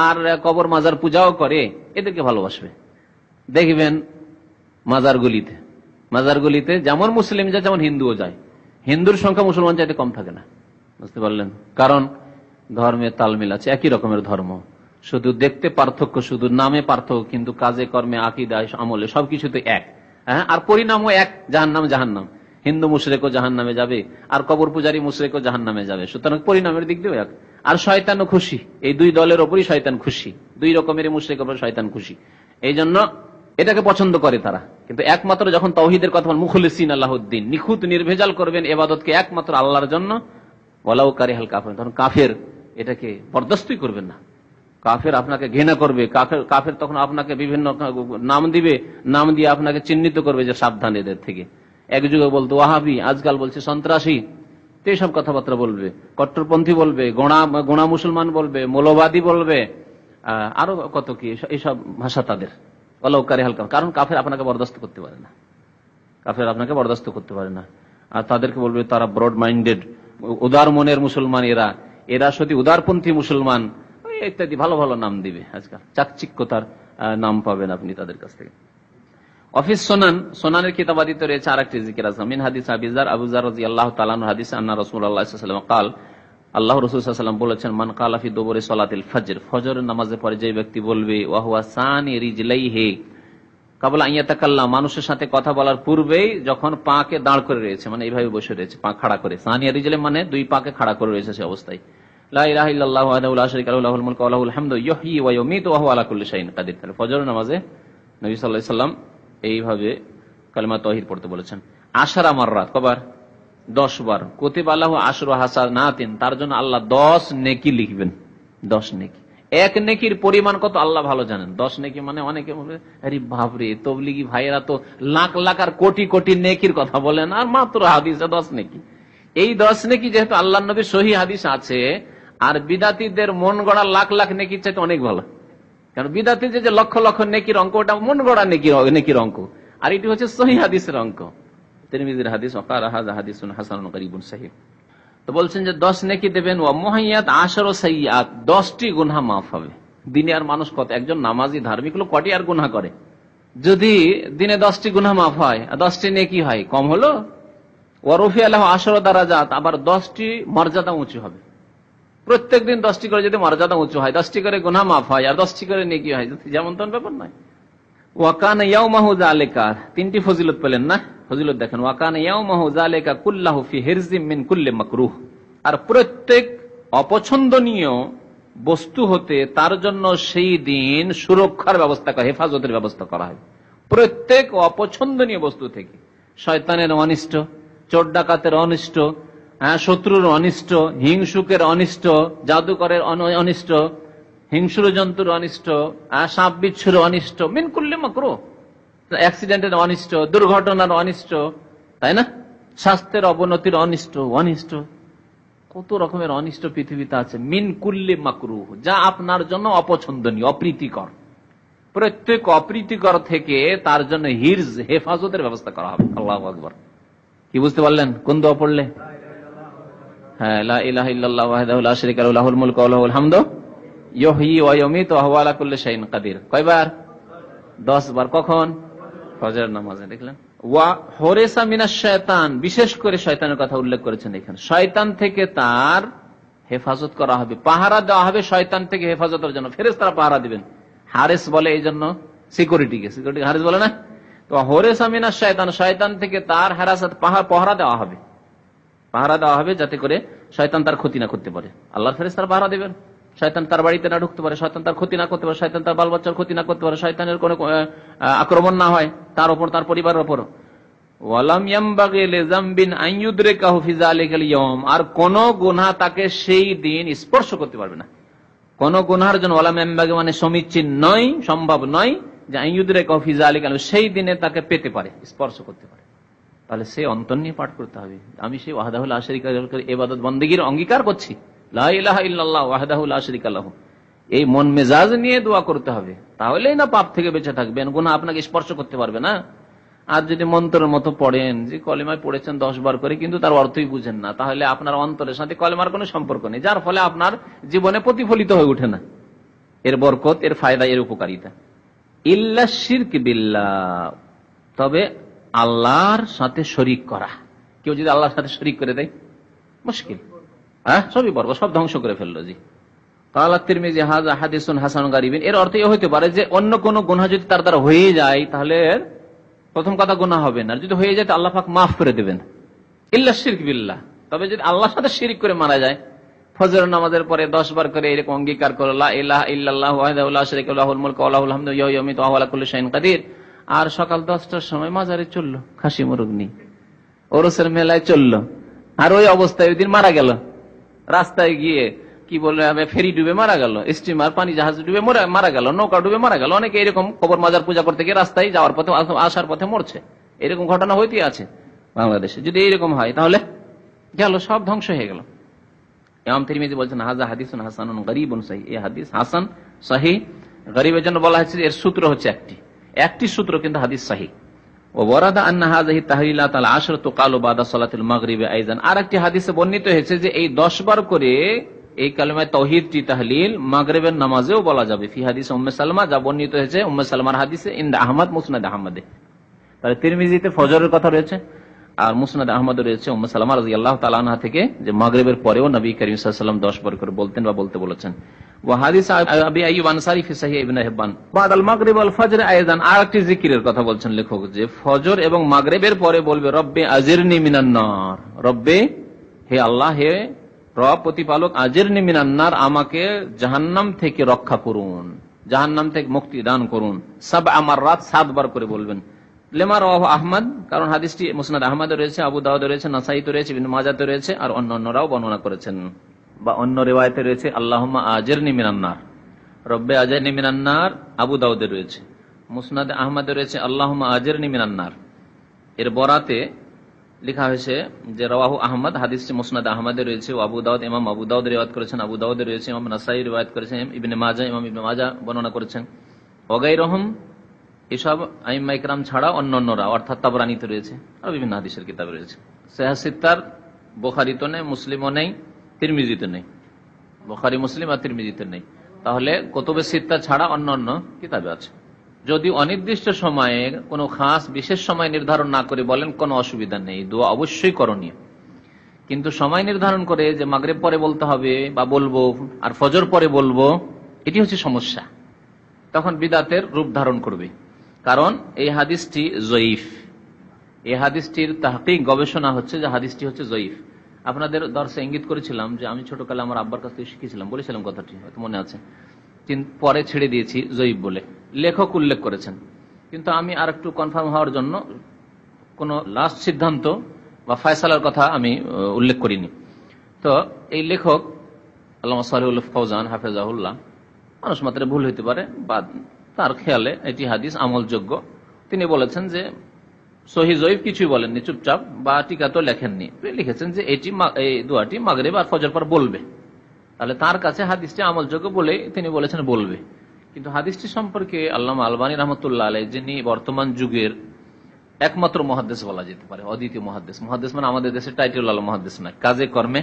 আর কবর মাজার পূজাও করে, এদেরকে ভালোবাসবে। দেখবেন মাজারগুলিতে যেমন মুসলিম যায় যেমন হিন্দুও যায়, হিন্দুর সংখ্যা মুসলমান চাইতে কম থাকে না, বুঝতে পারলেন? কারণ ধর্মে তালমিল আছে, একই রকমের ধর্ম, শুধু দেখতে পার্থক্য, শুধু নামে পার্থক্য, কিন্তু কাজে কর্মে আকীদায় আমলে সবকিছুতে এক। হ্যাঁ, আর পরিণামও এক, জাহান্নাম। হিন্দু মুশরিকও জাহান্নামে যাবে, আর কবর পূজারী মুশরিকও জাহান্নামে যাবে। সুতরাং পরিণামের দিক দিয়েও এক। আর শয়তানও খুশি, এই দুই দলের ওপরই শয়তান খুশি, দুই রকমের মুশরিকের ওপর শয়তান খুশি, এই জন্য এটাকে পছন্দ করে তারা। কিন্তু একমাত্র যখন তাওহীদের কথা বলেন, মুখলিসিনা লাহুদ্দিন, নিখুঁত নির্ভেজাল করবেন ইবাদতকে একমাত্র আল্লাহর জন্য, ওয়ালাউ কারিহাল কাফিরুন, তখন কাফের এটাকে বরদাস্তই করবেন না। কাফের আপনাকে ঘৃণা করবে, কাফের তখন আপনাকে বিভিন্ন নাম দিবে, নাম দিয়ে আপনাকে চিহ্নিত করবে যে সাবধান এদের থেকে। এক যুগে বলতো ওয়াহাবি, আজকাল বলছে সন্ত্রাসী, তো এইসব কথাবার্তা বলবে, কট্টরপন্থী বলবে, গোঁড়া মুসলমান বলবে, মৌলবাদী বলবে, আরো কত কি, এইসব ভাষা তাদের। ওয়ালাউ কারিহাল কাফিরুন, কারণ কাফের আপনাকে বরদাস্ত করতে পারে না, কাফের আপনাকে বরদাস্ত করতে পারে না। আর তাদেরকে বলবে তারা ব্রড মাইন্ডেড, উদার মনের মুসলমান, এরা সত্যি উদারপন্থী মুসলমান, ইত্যাদি ভালো ভালো নাম দিবে। আজকাল চাকচিক্যতার নাম পাবেন আপনি তাদের কাছ থেকে। অফিস সোনানের কিতাবাদিত রয়েছে আরেকটি জিকির আছে, মিন হাদিস আবু যার রাদিয়াল্লাহু তাআলা আনহু হাদিস, আন্না রাসূলুল্লাহ সাল্লাল্লাহু আলাইহি ওয়াসাল্লাম قال, আল্লাহ রাসূল সাল্লাল্লাহু আলাইহি ওয়াসাল্লাম বলেছেন, মান কালা ফি দুবুরি সালাতিল ফজর, ফজরের নামাজের পরে যে ব্যক্তি বলবে, ওয়া হুয়া সানি রিজলাইহি কাবলা আন ইয়াতাকাল্লাম, মানুষের সাথে কথা বলার পূর্বেই যখন পাকে দাঁড় করে রয়েছে, মানে এইভাবে বসে রয়েছে, পা খাড়া করে, সানি রিজলাইহি মানে দুই পাকে খাড়া করে রয়েছে সে অবস্থায়, লা ইলাহা ইল্লাল্লাহু ওয়াহদাহু লা শারীকা লাহু লাহুল মুলকু ওয়া লাহুল হামদু ইহয়ি ওয়া ইউমীতু ওয়া হুয়া আলা কুল্লি শাইইন কাদির। তাহলে ফজরের নামাজে নবী সাল্লাল্লাহু আলাইহি ওয়াসাল্লাম এইভাবে কালিমা তাওহীদ পড়তে বলেছেন। 10 মাররাত, কবার? 10 বার। কুতিবা লাহু আশরু হাসানাতিন, তার জন্য আল্লাহ 10 নেকি লিখবেন। 10 নেকি, এক নেকির পরিমাণ কত আল্লাহ ভালো জানেন। 10 নেকি মানে অনেকে বলবে, আরে বাপরে, তবলিগি ভাইয়েরা তো লাখ লাখ আর কোটি কোটি নেকির কথা বলেন, আর মাত্র হাদিসে 10 নেকি। এই 10 নেকি যেহেতু আল্লাহর নবীর সহিহ হাদিস আছে, আর বিদাতীদের মন গড়া লাখ লাখ নেকির চাইতে অনেক ভালো। কারণ বিদাতি যে লক্ষ লক্ষ নেকির অঙ্ক, ওটা মন গড়া নেকির অঙ্ক, আর এটি হচ্ছে সহিহ হাদিসের অঙ্ক। তিরমিজির হাদিস, ওয়াকাল হাযা হাদিসুন হাসানুন গরীবুন সহিহ। তো বলছেন যে 10 নেকি দেবেন, ওয়া মুহাইয়াত 10 সাইয়্যাত, 10টি গুনাহ মাফ হবে। দিনে আর মানুষ কত, একজন নামাজি ধার্মিক লোক কটি আর গুনাহ করে? যদি দিনে 10টি গুনাহ মাফ হয়, 10টি নেকি হয়, কম হলো? ওয়া রুফিআ লাহু 10 দারাজাত, আবার 10টি মর্যাদা উঁচু হবে। প্রত্যেকদিন 10টি করে যদি মর্যাদা উঁচু হয়, 10টি করে গুনাহ মাফ হয়, আর 10টি করে নেকি হয়, যেমন তেমন ব্যাপার নয়। ওয়া কানা ইয়াউমাহু যালিকা, 3টি ফজিলত পেলেন না? ফজিলত দেখেন, ওয়া কানা ইয়াউমাহু যালিকা কুল্লাহু ফি হিরজিম মিন কুল্লি মাকরুহ, আর প্রত্যেক অপছন্দনীয় বস্তু হতে তার জন্য সেই দিন সুরক্ষার ব্যবস্থা করা, হেফাজতের ব্যবস্থা করা হয়। প্রত্যেক অপছন্দনীয় বস্তু থেকে, শয়তানের অনিষ্ট, চোর ডাকাতের অনিষ্ট, শত্রুর অনিষ্ট, হিংসুকের অনিষ্ট, জাদুকরের অনিষ্ট, হিংস্র জন্তুর অনিষ্ট, সাপ বিচ্ছুর অনিষ্ট, মিন কুল্লি মাকরুহ, অ্যাক্সিডেন্টের অনিষ্ট, দুর্ঘটনার অনিষ্ট, তাই না? স্বাস্থ্যের অবনতির অনিষ্ট, কত রকমের অনিষ্ট পৃথিবীতে আছে। মিন কুল্লি মাকরুহ, যা আপনার জন্য অপছন্দনীয়, অপ্রীতিকর। প্রত্যেক অপ্রীতিকর থেকে তার জন্য হিরজ, হেফাজতের ব্যবস্থা করা হবে। আল্লাহু আকবার। কি বুঝতে পারলেন কোন দোয়া পড়লে? হ্যাঁ, লা ইলাহা ইল্লাল্লাহু ওয়াহদাহু লা শারীকা লাহু লাহুল মুলকু ওয়া লাহুল হামদু ইউহয়ি ওয়া ইউমীতু ওয়া হুয়া আলা কুল্লি শাইইন কাদির। কয়বার? 10 বার। কখন? ফজর নামাজে। দেখলেন? ওয়া হুরিসা মিনাশ শায়তান, বিশেষ করে শয়তানের কথা উল্লেখ করেছেন এখানে। শয়তান থেকে তার হেফাজত করা হবে, পাহারা দেওয়া হবে শয়তান থেকে হেফাজতের জন্য। ফেরেশতারা পাহারা দিবেন। হারেস বলে এই জন্য সিকিউরিটিকে, সিকিউরিটি হারেস বলে না? তো হুরিসা মিনাশ শায়তান, শয়তান থেকে তার হেরাসত, পাহারা দেওয়া হবে, পাহারা দেওয়া হবে যাতে করে শয়তান তার ক্ষতি না করতে পারে। আল্লাহর ফেরেশতারা পাহারা দিবেন, শয়তান তার বাড়িতে না ঢুকতে পারে, শয়তান তার ক্ষতি না করতে পারে, শয়তান তার বাল বাচ্চার ক্ষতি না করতে পারে, শয়তানের কোনো আক্রমণ না হয় তার উপর, তার পরিবারের উপর। ওয়ালাম ইয়ামবাগি লিযামবিন আন ইউদরিকাহু ফি যালিকাল ইয়াওম, আর কোন গুনাহ তাকে সেই দিন স্পর্শ করতে পারবে না। কোন গুনাহের জন্য ওয়ালাম ইয়ামবাগি মানে সমীচীন নয়, সম্ভব নয় যে আন ইউদরিকাহু ফি যালিকাল, সেই দিনে তাকে পেতে পারে, স্পর্শ করতে পারে। তাহলে সে অন্তর নিয়ে পাঠ করতে হবে, আমি সেই ওয়াহদাহু লা শারীকা লাহু ইবাদত বন্দেগীর অঙ্গীকার করছি, লা ইলাহা ইল্লাল্লাহ ওয়াহদাহু লা শারীকা লাহু, এই মন মেজাজ নিয়ে দোয়া করতে হবে। তাহলেই না পাপ থেকে বেঁচে থাকবেন, গুনাহ আপনাকে স্পর্শ করতে পারবে না। আর যদি মন্ত্রের মতো পড়েন, যে কলেমায় পড়েছেন 10 বার করে কিন্তু তার অর্থই বুঝেন না, তাহলে আপনার অন্তরের সাথে কলেমার কোনো সম্পর্ক নেই, যার ফলে আপনার জীবনে প্রতিফলিত হয়ে ওঠে না এর বরকত, এর ফায়দা, এর উপকারিতা। ইল্লা শিরক বিল্লাহ, তবে আল্লাহর সাথে শরীক করা। কেউ যদি আল্লাহর সাথে শরীক করে দেয়, মুশকিল, সবই বরকত, সব ধ্বংস করে ফেললো। জি, ক্বালা তিরমিজি হাযা হাদিসুন হাসানুন গারীবুন, এর অর্থ এই হতে পারে যে অন্য কোন গুনাহ যদি তার দ্বারা হয়ে যায়, তাহলে প্রথম কথা গুনাহ হবে না, যদি হয়ে যায় তো আল্লাহ পাক মাফ করে দেবেন। ইল্লা শিরক বিল্লাহ, তবে যদি আল্লাহর সাথে শিরক করে মারা যায়, ফজর নামাজের পরে 10 বার করে এরকম অঙ্গীকার করলো, লা ইলাহা ইল্লাল্লাহু ওয়াহদাহু লা শারীকা লাহু লাহুল মুলকু ওয়া লাহুল হামদু ইউহয়ি ওয়া ইউমীতু ওয়া হুয়া আলা কুল্লি শাইইন কাদির, আর সকাল 10টার সময় মাজারে চললো, খাসি মুরগ নিয়ে ওরসের মেলায় চললো, আর ওই অবস্থায় ওই দিন মারা গেল, রাস্তায় গিয়ে কি বলবে, ফেরি ডুবে মারা গেল, স্টিমার পানি জাহাজ ডুবে মারা গেল, নৌকা ডুবে মারা গেল। অনেকে এরকম কবর মাজার পূজা করতে গিয়ে রাস্তায় যাওয়ার পথে, আসার পথে মরছে, এরকম ঘটনা হইতে আছে বাংলাদেশে। যদি এইরকম হয় তাহলে গেল, সব ধ্বংস হয়ে গেল। ইমাম তিরমিজি বলছেন হাযা হাদিসুন হাসানুন গরীবুন সহিহ, এই হাদিস হাসান সহিহ। গরীবের জন্য বলা হয়েছে এর সূত্র হচ্ছে একটি সূত্র, কিন্তু হাদিস সহিহ। ওয়ারাদা আন্না হাযিহি তাহলিলাত আল 10 তুকালু বাদা সালাতিল মাগরিবি আইযান, আরেকটি হাদিসে বর্ণিত হয়েছে যে এই 10 বার করে এই কালেমায়ে তাওহীদটি তাহলিল মাগরিবের নামাজেও বলা যাবে। ফি হাদিস উম্মে সালমা, যা বর্ণিত হয়েছে উম্মে সালমার হাদিসে, ইনদা আহমদ মুসনাদ আহমদে। তাহলে তিরমিজিতে ফজরের কথা রয়েছে, আর মুসনাদ আহমদে রয়েছে উম্মে সালমা রাদিয়াল্লাহু তাআলা আনহা থেকে, যে মাগরিবের পরেও নবী করিম সাল্লাল্লাহু আলাইহি ওয়াসাল্লাম 10 বার করে বলতেন বা বলতে বলেছেন। ওয়া হাদিস আবি আইয়ুব আনসারী ফি সহিহ ইবনে হিব্বান বাদাল মাগরিব ওয়াল ফজর আইযান, আরেকটি জিকিরের কথা বলছেন লেখক, যে ফজর এবং মাগরিবের পরে বলবে রব্বি আজিরনি মিনান নার, রব্বে, হে আল্লাহ, হে রব প্রতিপালক, আজিরনি মিনান নার, আমাকে জাহান্নাম থেকে রক্ষা করুন, জাহান্নাম থেকে মুক্তি দান করুন। সাবআ মাররাত, 7 বার করে বলবেন। লেমা রাওয়াহু আহমদ, কারণ হাদিসটি মুসনাদ আহমদে রয়েছে, আবু দাউদে রয়েছে, নাসাইতে রয়েছে, ইবনে মাজাহতে রয়েছে, আর অন্যান্যরাও বর্ণনা করেছেন, বা অন্য রিওয়ায়াতে রয়েছে আল্লাহুম্মা আজিরনি মিনান নার, রব্বে আজিরনি মিনান নার। আবু দাউদে রয়েছে, মুসনাদ আহমদে রয়েছে আল্লাহুম্মা আজিরনি মিনান নার। এর বরাতে লেখা হয়েছে যে রাওয়াহু আহমদ, হাদিসটি মুসনাদ আহমদে রয়েছে, আবু দাউদ, ইমাম আবু দাউদ রিওয়ায়াত করেছেন, আবু দাউদে রয়েছে, ইমাম নাসাই রিওয়ায়াত করেছেন, ইবনে মাজাহ, ইমাম ইবনে মাজাহ বর্ণনা করেছেন, ওয়াগাইরহুম, এসব আইম্মা ইকরাম ছাড়া অন্যান্যরা, অর্থাৎ তাবরানীতে রয়েছে, আর বিভিন্ন হাদিসের কিতাবে রয়েছে। সহিহ সিত্তার বুখারীতে নেই, মুসলিমও নেই, তিরমিজিতে নেই, বুখারী মুসলিম আর তিরমিজিতে নেই, তাহলে কুতুবে সিত্তা ছাড়া অন্যান্য কিতাবে আছে। যদি অনির্দিষ্ট সময়ে কোনো খাস বিশেষ সময় নির্ধারণ না করে বলেন কোনো অসুবিধা নেই, দোয়া অবশ্যই করণীয়, কিন্তু সময় নির্ধারণ করে যে মাগরিব পরে বলতে হবে বা বলবো আর ফজর পরে বলবো, এটি হচ্ছে সমস্যা, তখন বিদাতের রূপ ধারণ করবে। কারণ এই হাদিসটি জয়ীফ, এই হাদিসটির তাহকিক গবেষণা হচ্ছে যে হাদিসটি হচ্ছে জয়ীফ। আপনাদের দর্শে ইঙ্গিত করেছিলাম যে আমি ছোটকালে আমার আব্বার কাছ থেকে শিখেছিলাম, বলেছিলাম কথাটি, হয়তো মনে আছে, পরে ছেড়ে দিয়েছি জয়ীফ বলে, লেখক উল্লেখ করেছেন, কিন্তু আমি আর একটু কনফার্ম হওয়ার জন্য কোন লাস্ট সিদ্ধান্ত বা ফয়সালার কথা আমি উল্লেখ করিনি। তো এই লেখক আল্লামা সালেহুল ফৌজান হাফেজাহুল্লাহ, মানুষ মাত্রে ভুল হইতে পারে বা তার খেয়ালে এটি হাদিস আমলযোগ্য, তিনি বলেছেন যে সহিহ জয়ীফ কিছুই বলেননি, চুপচাপ, বা টিকা তো লেখেননি, লিখেছেন যে এটি এই দোয়াটি মাগরিব আর ফজর পর বলবে, তাহলে তার কাছে হাদিসটি আমলযোগ্য বলে তিনি বলেছেন বলবে। কিন্তু হাদিসটি সম্পর্কে আল্লামা আলবানী রহমতুল্লাহ আলাইহি, যিনি বর্তমান যুগের একমাত্র মুহাদ্দিস বলা যেতে পারে, অদ্বিতীয় মুহাদ্দিস, মুহাদ্দিস মানে আমাদের দেশের টাইটেল আল মুহাদ্দিস নয়, কাজে কর্মে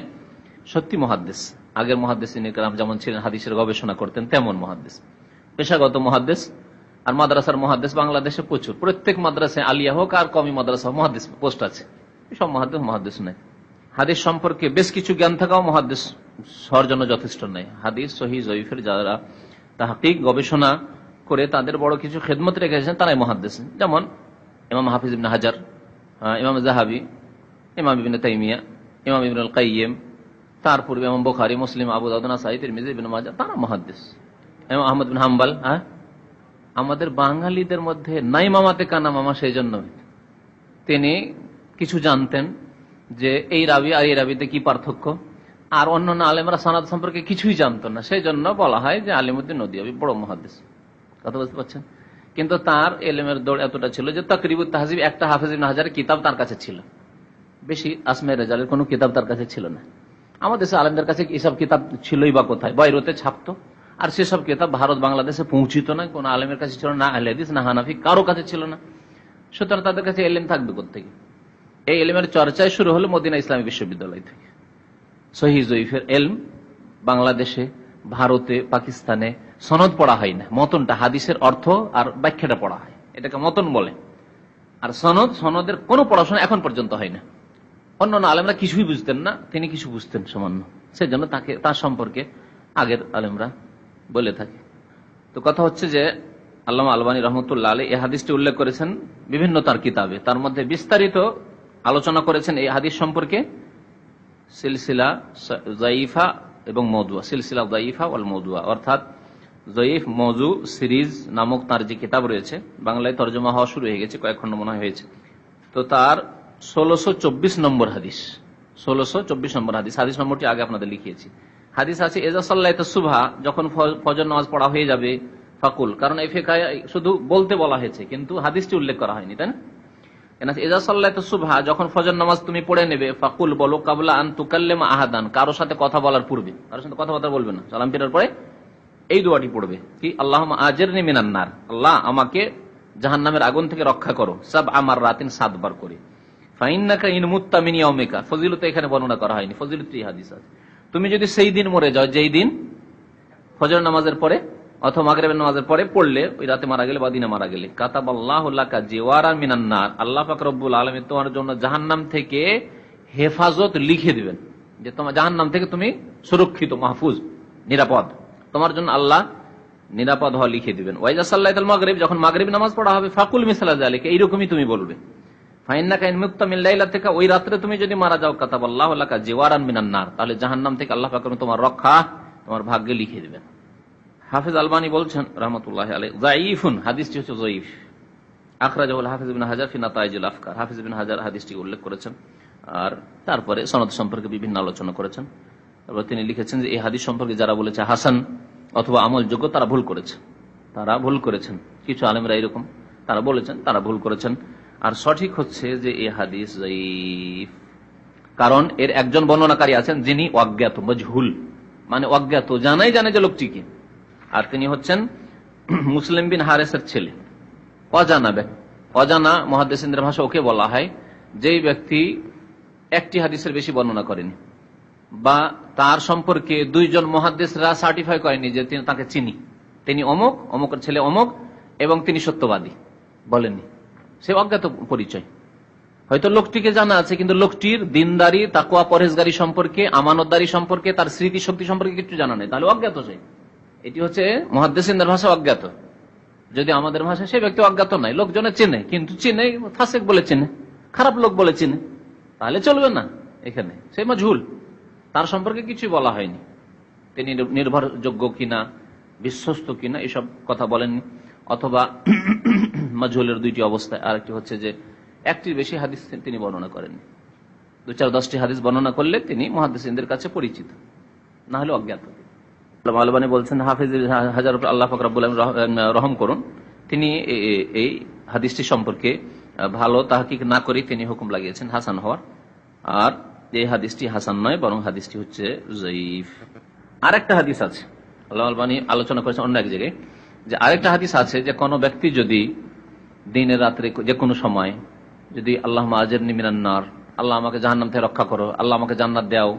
সত্যি মুহাদ্দিস। আগের মুহাদ্দিসিন কিরাম যেমন ছিলেন হাদিসের গবেষণা করতেন তেমন মুহাদ্দিস, পেশাগত মুহাদ্দিস। আর মাদ্রাসার মুহাদ্দিস বাংলাদেশে প্রচুর, প্রত্যেক মাদ্রাসায় আলিয়া হোক আর কমি মাদ্রাসা মুহাদ্দিস পোস্ট আছে, সব মুহাদ্দিস নয়। হাদিস সম্পর্কে বেশ কিছু জ্ঞান থাকাও মুহাদ্দিস হওয়ার জন্য যথেষ্ট নয়। হাদিস সহিহ জয়ীফের যারা তাহকিক গবেষণা করে তাদের বড় কিছু খেদমত রেখেছেন তারাই মুহাদ্দিস, যেমন ইমাম হাফিজ ইবনে হাজার, ইমাম যাহাবী, ইমাম ইবনে তাইমিয়া, ইমাম ইবনুল কাইয়িম, তার পূর্বে ইমাম বুখারী, মুসলিম, আবু দাউদ, নাসাই, তিরমিজি, ইবনে মাজাহ, তারা মুহাদ্দিস। ইমাম আহমদ বিন হাম্বল, আমাদের বাঙালিদের মধ্যে নাই মামাতে কানা মামা, সেই জন্য তিনি কিছু জানতেন যে এই রাবি আর এই রাবিতে কি পার্থক্য, আর অন্যান্য আলেমরা সনদ সম্পর্কে কিছুই জানতো না, সেই জন্য বলা হয় যে আলিমউদ্দিন নদওয়াবী বড় মুহাদ্দিস। কথা বুঝতে পারছেন? কিন্তু তার এলেমের দৌড় এতটা ছিল যে তাকরিবুত তাহজিব একটা হাফেজ ইবনে হাজারের কিতাব তার কাছে ছিল, বেশি আসমায়ে রেজালের কোনো কিতাব তার কাছে ছিল না। আমাদের দেশে আলেমদের কাছে এসব কিতাব ছিলই বা কোথায়, বাইরেতে ছাপতো, আর সেসব কিতাব ভারত বাংলাদেশে পৌঁছিত না, কোন আলেমের কাছে ছিল না, আহলে হাদিস না হানাফি কারো কাছে ছিল না। সুতরাং তাদের কাছে এলেম থাকবে কোত্থেকে? এই এলেমের চর্চায় শুরু হলো মদিনা ইসলামী বিশ্ববিদ্যালয় থেকে। সহিহ জয়ীফের এলম বাংলাদেশে, ভারতে, পাকিস্তানে সনদ পড়া হয় না, মতনটা হাদিসের অর্থ আর ব্যাখ্যাটা পড়া হয়, এটাকে মতন বলে। আর সনদের কোনো পড়াশোনা এখন পর্যন্ত হয় না। অন্যান্য আলেমরা কিছুই বুঝতেন না, তিনি কিছু বুঝতেন সামান্য, সেজন্য তার সম্পর্কে আগের আলেমরা বলে থাকে। তো কথা হচ্ছে যে আল্লামা আলবানী রহমতুল্লাহ আলাইহি এই হাদিসটি উল্লেখ করেছেন বিভিন্ন তার কিতাবে, তার মধ্যে বিস্তারিত আলোচনা করেছেন এই হাদিস সম্পর্কে সিলসিলা যায়ীফা এবং মওদুয়া, সিলসিলা যায়ীফা ওয়াল মওদুয়া, অর্থাৎ জয়ীফ মওজু সিরিজ নামক তার যে কিতাব রয়েছে, বাংলায় তরজমা হওয়া শুরু হয়ে গেছে, কয়েক খন্ড মনে হয়েছে। তো তার 1624 নম্বর হাদিস, 1624 নম্বর হাদিস, হাদিস নম্বরটি আগে আপনাদের লিখিয়েছি। হাদিস আছে ইজা সাল্লাইতা সুবহা, যখন ফজর নামাজ পড়া হয়ে যাবে, ফাকুল, কারণ এই ফিকায় শুধু বলতে বলা হয়েছে কিন্তু হাদিসটি উল্লেখ করা হয়নি, তাই না? ইজা সাল্লাইতা সুবহা, যখন ফজর নামাজ তুমি পড়ে নেবে, ফাকুল বলো, কাবলা আন তুকাল্লিমা আহাদান, কারোর সাথে কথা বলার পূর্বে, কারোর সাথে কথাবার্তা বলবে না, সালাম ফেরার পরে এই দোয়াটি পড়বে, কি আল্লাহুম্মা আজিরনি মিনান নার, আল্লাহ আমাকে জাহান্নামের আগুন থেকে রক্ষা করো, সাব আমার রাতিন 7 বার করে। ফাইন্নাকা ইন মুত্তা মিন ইয়াউমিকা, ফজিলত এখানে বর্ণনা করা হয়নি, ফজিলত এই হাদিস আছে, তুমি যদি সেই দিন মরে যাও যেই দিন ফজর নামাজের পরে অথবা মাগরিবের নামাজের পরে পড়লে, ওই রাতে মারা গেলে বা দিনে মারা গেলে, কাতাবাল্লাহু লাকা জিওয়ারান মিনান নার, আল্লাহ পাক রব্বুল আলামিন তোমার জন্য জাহান্নাম থেকে হেফাজত লিখে দিবেন, যে তোমার জাহান্নাম থেকে তুমি সুরক্ষিত, মাহফুজ, নিরাপদ, তোমার জন্য আল্লাহ নিরাপদ হওয়া লিখে দিবেন। ওয়াইজা সাল্লাইতুল মাগরিব, যখন মাগরিব নামাজ পড়া হবে, ফাকুল মিসলা যালিকা, এইরকমই তুমি বলবে। ফাইন্নাকা ইন মুত্তা মিন লাইলাতিকা, ওই রাতে তুমি যদি মারা যাও, কাতাবাল্লাহু লাকা জিওয়ারান মিনান নার, তাহলে জাহান্নাম থেকে আল্লাহ পাক তোমার রক্ষা, তোমার ভাগ্যে লিখে দিবেন। হাফেজ আলবানী বলছেন রাহমাতুল্লাহি আলাইহি, যায়ীফুন, হাদিসটি হচ্ছে যায়ীফ, আখরাজাহুল হাফিজ ইবনে হাজার ফি নাতাইজুল আফকার, হাফিজ ইবনে হাজার হাদিসটি উল্লেখ করেছেন, আর তারপরে সনদ সম্পর্কে বিভিন্ন আলোচনা করেছেন। তারপর তিনি লিখেছেন যে এই হাদিস সম্পর্কে যারা বলেছে হাসান অথবা আমলযোগ্য, তারা ভুল করেছে, তারা ভুল করেছেন। কিছু আলেমরা এরকম তারা বলেছেন, তারা ভুল করেছেন। আর সঠিক হচ্ছে যে এই হাদিস যায়ীফ, কারণ এর একজন বর্ণনাকারী আছেন যিনি অজ্ঞাত, মজহুল, মানে অজ্ঞাত, জানাই জানে যে লোকটিকে, আর তিনি হচ্ছেন মুসলিম বিন হারেসের ছেলে, অজানা মুহাদ্দিসিনদের ভাষা ওকে বলা হয় যেই ব্যক্তি একটি হাদিসের বেশি বর্ণনা করেনি, বা তার সম্পর্কে দুইজন মুহাদ্দিসরা সার্টিফাই করেনি যে তিনি তাকে চিনি, তিনি অমুক, অমুকের ছেলে অমুক, এবং তিনি সত্যবাদী বলেননি, সে অজ্ঞাত পরিচয়। হয়তো লোকটিকে জানা আছে, কিন্তু লোকটির দিনদারি, তাকওয়া, পরহেজগারি সম্পর্কে, আমানতদারি সম্পর্কে, তার স্মৃতি শক্তি সম্পর্কে কিছু জানা নেই, তাহলে অজ্ঞাত সে। এটি হচ্ছে মুহাদ্দিসিনদের ভাষা অজ্ঞাত। যদি আমাদের ভাষায় সে ব্যক্তি অজ্ঞাত নাই, লোকজনে চেনে, কিন্তু চেনে ফাসেক বলে চেনে, খারাপ লোক বলে চেনে, তাহলে চলবে না। এখানে সে মজহুল, তার সম্পর্কে কিছু বলা হয়নি, তিনি নির্ভরযোগ্য কিনা, বিশ্বস্ত কিনা এসব কথা বলেননি। অথবা মজহুলের দুইটি অবস্থায়, আর একটি হচ্ছে যে একটির বেশি হাদিস তিনি বর্ণনা করেননি, 2-4-10টি হাদিস বর্ণনা করলে তিনি মুহাদ্দিসিনদের কাছে পরিচিত, না হলে অজ্ঞাত। আলবানী বলছেন, হাফিজ হাজার আল্লাহ পাক রব্বুল আলামিন রহম করুন, তিনি এই হাদিসটি সম্পর্কে ভালো তাহকিক না করে তিনি হুকুম লাগিয়েছেন হাসান হওয়ার, আর এই হাদিসটি হাসান নয়, বরং হাদিসটি হচ্ছে যায়ীফ। আরেকটা হাদিস আছে, আল্লাহ আলবানী আলোচনা করেছেন অন্য এক জায়গায়, যে আরেকটা হাদিস আছে যে কোনো ব্যক্তি যদি দিনে রাত্রে যে কোনো সময় যদি আল্লাহুম্মা আজিরনি মিনান নার, আল্লাহ আমাকে জাহান্নাম থেকে রক্ষা করো, আল্লাহ আমাকে জান্নাত দাও,